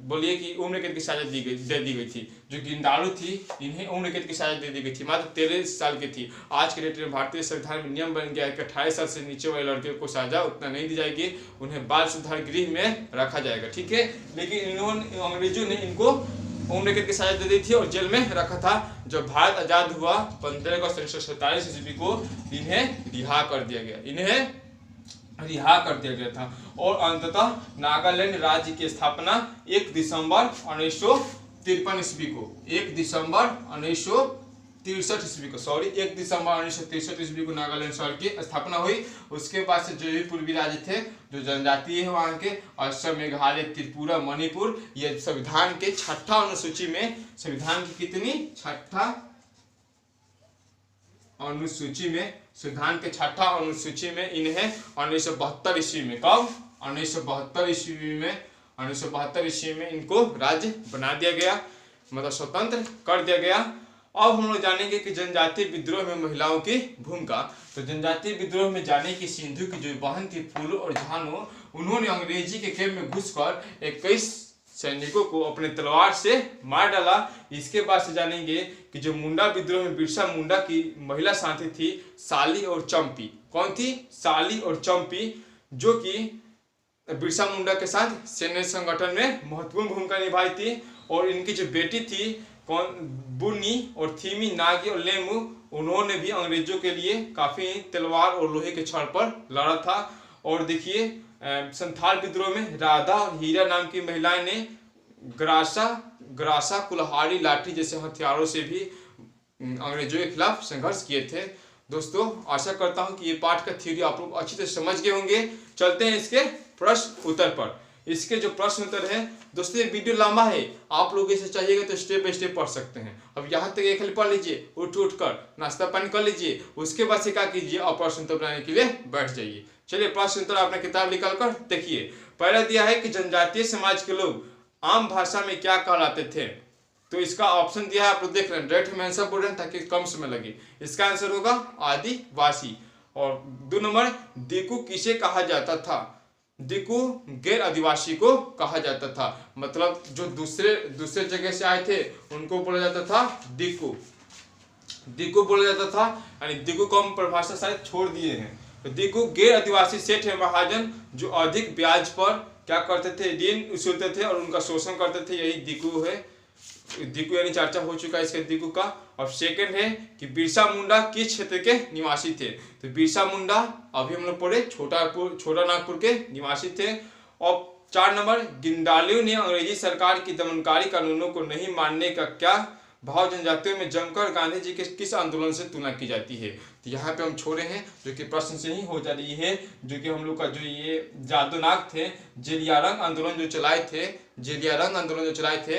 बोलिए कि उम्र कैद की सजा दे दी गई थी। जो गिंडालू थी इन्हें उम्र कैद की सजा दे दी गई थी, मात्र 13 साल की थी। आज के डेट में भारतीय संविधान में नियम बन गया है कि 28 साल से नीचे वाले लड़के को सजा उतना नहीं दी जाएगी, उन्हें बाल सुधार गृह में रखा जाएगा, ठीक है। लेकिन इन्होंने अंग्रेजों ने इनको उम्र कैद की सजा दे दी थी और जेल में रखा था। जब भारत आजाद हुआ 15 अगस्त 1947 ईस्वी को इन्हें रिहा कर दिया था और अंततः नागालैंड राज्य की स्थापना 1 दिसंबर 1953 ईस्वी को 1 दिसंबर 1963 ईस्वी को नागालैंड शहर की स्थापना हुई। उसके बाद से जो भी पूर्वी राज्य थे जो जनजातीय है वहाँ के, असम, मेघालय, त्रिपुरा, मणिपुर, ये संविधान के 6ठा अनुसूची में, संविधान की कितनी 6ठा अनुसूची में, संविधान के 6ठा अनुसूची में इन्हें 1972 ईस्वी में, कब 1972 ईस्वी में इनको राज्य बना दिया गया, मतलब स्वतंत्र कर दिया गया। अब हम लोग जानेंगे कि जनजातीय विद्रोह में महिलाओं की भूमिका। तो जनजातीय विद्रोह में जाने की सिंधु की जो बहन थी फूलो और झानो, उन्होंने अंग्रेजी के कैंप में घुसकर 21 सैनिकों को अपने तलवार से मार डाला। इसके बाद से जानेंगे कि जो मुंडा विद्रोह में बिरसा मुंडा की महिला साथी थी साली और चंपी। कौन थी? साली और चंपी, जो कि बिरसा मुंडा के साथ सैन्य संगठन में महत्वपूर्ण भूमिका निभाई थी। और इनकी जो बेटी थी कौन? बुनी और थीमी, नागी और लेमू, उन्होंने भी अंग्रेजों के लिए काफी तलवार और लोहे के छड़ पर लड़ा था। और देखिए संथाल विद्रोह में राधा और हीरा नाम की महिलाएं ने ग्रासा, कुल्हाड़ी, लाठी जैसे हथियारों से भी अंग्रेजों के खिलाफ संघर्ष किए थे। दोस्तों आशा करता हूं कि ये पाठ का थ्योरी आप लोग अच्छी तरह समझ गए होंगे। चलते हैं इसके प्रश्न उत्तर पर। इसके जो प्रश्न उत्तर है दोस्तों, ये वीडियो लंबा है, आप लोग इसे चाहिएगा तो स्टेप बाय स्टेप पढ़ सकते हैं। अब यहाँ तक एक पढ़ लीजिए, उठ कर नाश्ता पानी कर लीजिए, उसके बाद से क्या कीजिए और प्रश्न उत्तर बनाने के लिए बैठ जाइए। चलिए प्रश्न उत्तर आपने किताब निकाल कर देखिए। पहला दिया है कि जनजातीय समाज के लोग आम भाषा में क्या कहलाते थे। तो इसका ऑप्शन दिया है, आप लोग देख रहे हैं, डायरेक्ट में आंसर बोल रहे हैं ताकि कम समय लगे। इसका आंसर होगा आदिवासी। और 2 नंबर, दिकू किसे कहा जाता था? दिकू गैर आदिवासी को कहा जाता था, मतलब जो दूसरे जगह से आए थे उनको बोला जाता था दिकू बोला जाता था, यानी दिकू को हम परिभाषा शायद छोड़ दिए हैं। तो दिकू गैर आदिवासी सेठ है महाजन जो अधिक ब्याज पर क्या करते थे? ऋण उसूलते थे और उनका शोषण करते थे, यही दिकू है। दिकू यानी चर्चा हो चुका है इसके दिकू का। और सेकंड है कि बिरसा मुंडा किस क्षेत्र के निवासी थे? तो बिरसा मुंडा अभी हम लोग पढ़े छोटा नागपुर के निवासी थे। और 4 नंबर, गिंडालियू ने अंग्रेजी सरकार की दमनकारी कानूनों को नहीं मानने का क्या भाव जनजातियों में जमकर गांधी जी के किस आंदोलन से तुलना की जाती है? तो यहाँ पे हम छोड़े हैं, जो कि प्रश्न से ही हो जा रही है, जो कि हम लोग का जो ये जादू नाग थे जेलियांग आंदोलन जो चलाए थे जेलिया रंग आंदोलन जो चलाए थे,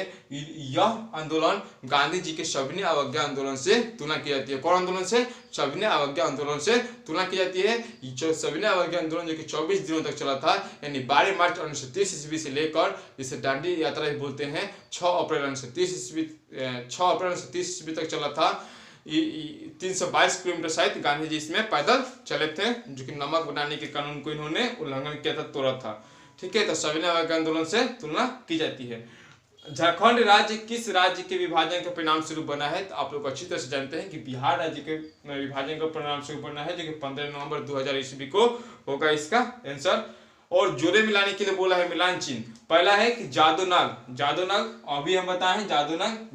यह आंदोलन गांधी जी के सविनय अवज्ञा आंदोलन से तुलना की जाती है। कौन आंदोलन से? सविनय अवज्ञा आंदोलन से तुलना की जाती है। जो सविनय अवज्ञा आंदोलन जो कि 24 दिनों तक चला था, यानी 12 मार्च 1930 ईस्वी से लेकर, जिसे दांडी यात्रा भी बोलते हैं, 6 अप्रैल 1930 ईस्वी तक चला था। 322 किलोमीटर शायद गांधी जी इसमें पैदल चले थे, जो कि नमक बनाने के कानून को इन्होंने उल्लंघन किया था, तोड़ा था। ठीक है, तो सविनय अवज्ञा आंदोलन से तुलना की जाती है। झारखंड राज्य किस राज्य के विभाजन का परिणाम स्वरूप बना है? तो आप लोग अच्छी तरह से जानते हैं कि बिहार राज्य के विभाजन का परिणाम स्वरूप बना है, जो कि 15 नवंबर 2000 ईस्वी को होगा इसका आंसर। और जोड़े मिलाने के लिए बोला है मिलान चिन्ह। पहला है कि जादोनाग अभी हम बताए हैं, जादोनाग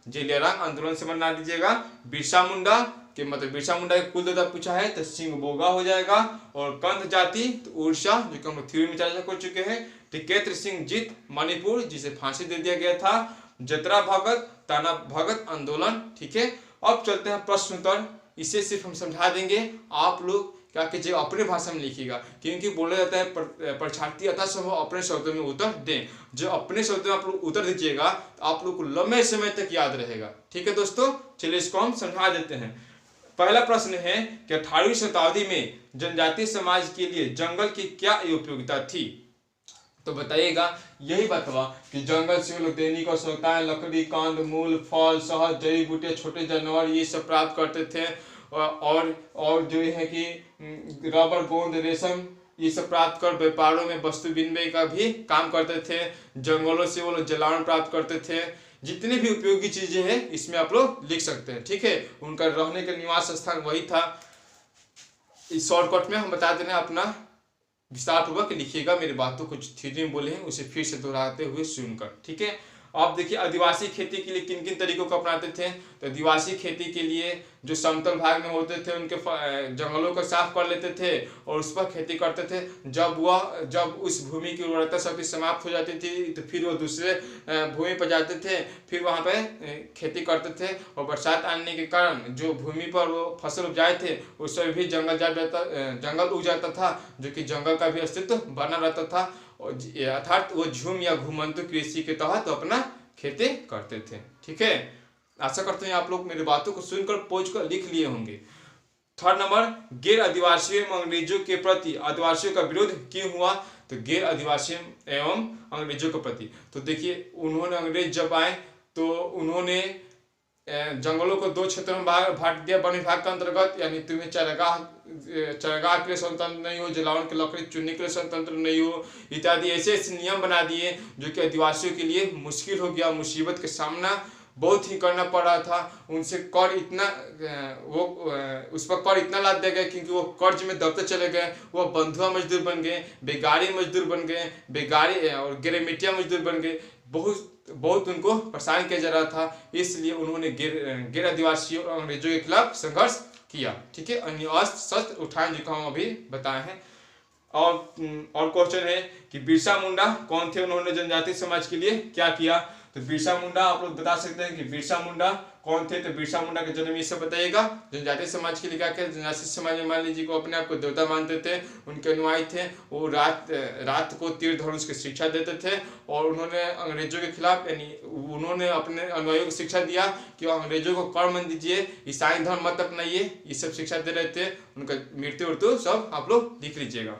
जेलियारांग आंदोलन से बना दीजिएगा। बिरसा मुंडा के मतलब बिरसा मुंडा के कुल देवता पूछा है तो सिंह बोगा हो जाएगा। और कंध जाति तो उड़ीसा, जो कि हम लोग थ्योरी में चर्चा कर चुके हैं। टिकेत्र सिंह जीत मणिपुर, जिसे फांसी दे दिया गया था। जतरा भगत ताना भगत आंदोलन। ठीक है, अब चलते हैं प्रश्न उत्तर। इसे सिर्फ हम समझा देंगे, आप लोग क्या कीजिए अपने भाषा में लिखिएगा, क्योंकि बोला जाता है परीक्षार्थी यथासंभव अपने शब्दों में उत्तर दें। जो अपने शब्दों में आप लोग उत्तर दीजिएगा तो आप लोग को लंबे समय तक याद रहेगा। ठीक है दोस्तों, चलिए इसको हम समझा देते हैं। पहला प्रश्न है कि 18वीं शताब्दी में जनजातीय समाज के लिए जंगल की क्या उपयोगिता थी? तो बताइएगा। यही बतवा कि जंगल से वो लोग दैनिक आवश्यकताएं, लकड़ी, कंद मूल, फल, शहद, जड़ी बूटे, छोटे जानवर, ये सब प्राप्त करते थे। और जो है कि रबर, गोंद, रेशम, ये सब प्राप्त कर व्यापारों में वस्तु विनिमय का भी काम करते थे। जंगलों से वो लोग जलावन प्राप्त करते थे। जितनी भी उपयोगी चीजें हैं इसमें आप लोग लिख सकते हैं। ठीक है, उनका रहने का निवास स्थान वही था। इस शॉर्टकट में हम बता दे रहे हैं, अपना विस्तार पूर्वक लिखिएगा। मेरी बातों कुछ थ्योरी में बोले हैं उसे फिर से दोहराते हुए सुनकर। ठीक है, अब देखिए आदिवासी खेती के लिए किन किन तरीकों को अपनाते थे। तो आदिवासी खेती के लिए जो समतल भाग में होते थे उनके जंगलों को साफ कर लेते थे और उस पर खेती करते थे। जब उस भूमि की उर्वरता शक्ति समाप्त हो जाती थी तो फिर वो दूसरे भूमि पर जाते थे, फिर वहाँ पे खेती करते थे। और बरसात आने के कारण जो भूमि पर वो फसल उपजाए थे उस पर भी जंगल उग जाता था, जो कि जंगल का भी अस्तित्व बना रहता था। अर्थात वो झूम या घुमंतु कृषि के तहत अपना खेती करते थे। ठीक है, आशा करते हैं आप लोग मेरी बातों को सुनकर पहुंच कर लिख लिए होंगे। थर्ड नंबर, गैर आदिवासियों एवं अंग्रेजों के प्रति आदिवासियों का विरोध क्यों हुआ? तो गैर आदिवासियों एवं अंग्रेजों के प्रति, तो देखिए उन्होंने अंग्रेज जब आए तो उन्होंने जंगलों को 2 क्षेत्रों में बांट दिया वन विभाग के अंतर्गत। यानी तुम्हें चरगाह के लिए स्वतंत्र नहीं हो, जलावन की लकड़ी चुनने के लिए स्वतंत्र नहीं हो, इत्यादि ऐसे ऐसे नियम बना दिए जो कि आदिवासियों के लिए मुश्किल हो गया। मुसीबत का सामना बहुत ही करना पड़ रहा था। उनसे कर इतना उस पर कर इतना लाद दिया गया क्योंकि वो कर्ज में दबते चले गए। वो बंधुआ मजदूर बन गए, बेगारी मजदूर बन गए, बेगारी और गिरेमिटिया मजदूर बन गए। बहुत उनको परेशान किया जा रहा था, इसलिए उन्होंने गैर आदिवासियों और अंग्रेजों के खिलाफ संघर्ष किया। ठीक है, अन्य अस्त्र शस्त्र उठाए जो हम अभी बताए हैं। और क्वेश्चन है कि बिरसा मुंडा कौन थे, उन्होंने जनजातीय समाज के लिए क्या किया? तो बिरसा मुंडा आप लोग बता सकते हैं कि बिरसा मुंडा कौन थे। तो बिरसा मुंडा का जन्म ये सब बताइएगा। जनजातीय समाज के लिए क्या किया? जनजातीय समाज में मान लीजिए को अपने आप को देवता मानते थे, उनके अनुयायी थे। वो रात को तीर धनुष की शिक्षा देते थे। और उन्होंने अंग्रेजों के खिलाफ यानी उन्होंने अपने अनुयायियों को शिक्षा दिया कि अंग्रेजों को कर मत दीजिए, ईसाई धर्म मत अपनाइए, ये सब शिक्षा दे रहे थे। उनका मृत्यु सब आप लोग लिख लीजिएगा।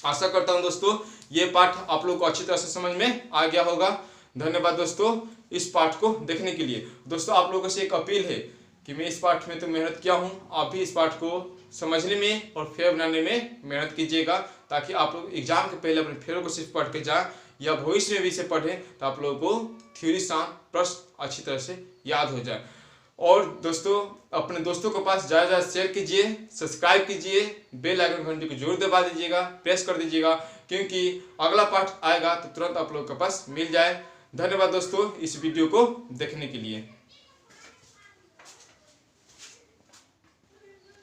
आशा करता हूँ दोस्तों ये पाठ आप लोग को अच्छी तरह से समझ में आ गया होगा। धन्यवाद दोस्तों इस पाठ को देखने के लिए। दोस्तों आप लोगों से एक अपील है कि मैं इस पाठ में तो मेहनत किया हूँ, आप भी इस पाठ को समझने में और फेयर बनाने में मेहनत कीजिएगा, ताकि आप लोग एग्जाम के पहले अपने फेरों को सिर्फ पढ़ के जाएं या भविष्य में भी इसे पढ़ें तो आप लोगों को थ्योरी प्रश्न अच्छी तरह से याद हो जाए। और दोस्तों अपने दोस्तों के पास ज़्यादा ज़्यादा शेयर कीजिए, सब्सक्राइब कीजिए, बेल आइकन घंटी को जरूर दबा दीजिएगा, प्रेस कर दीजिएगा, क्योंकि अगला पाठ आएगा तो तुरंत आप लोगों के पास मिल जाए। धन्यवाद दोस्तों इस वीडियो को देखने के लिए।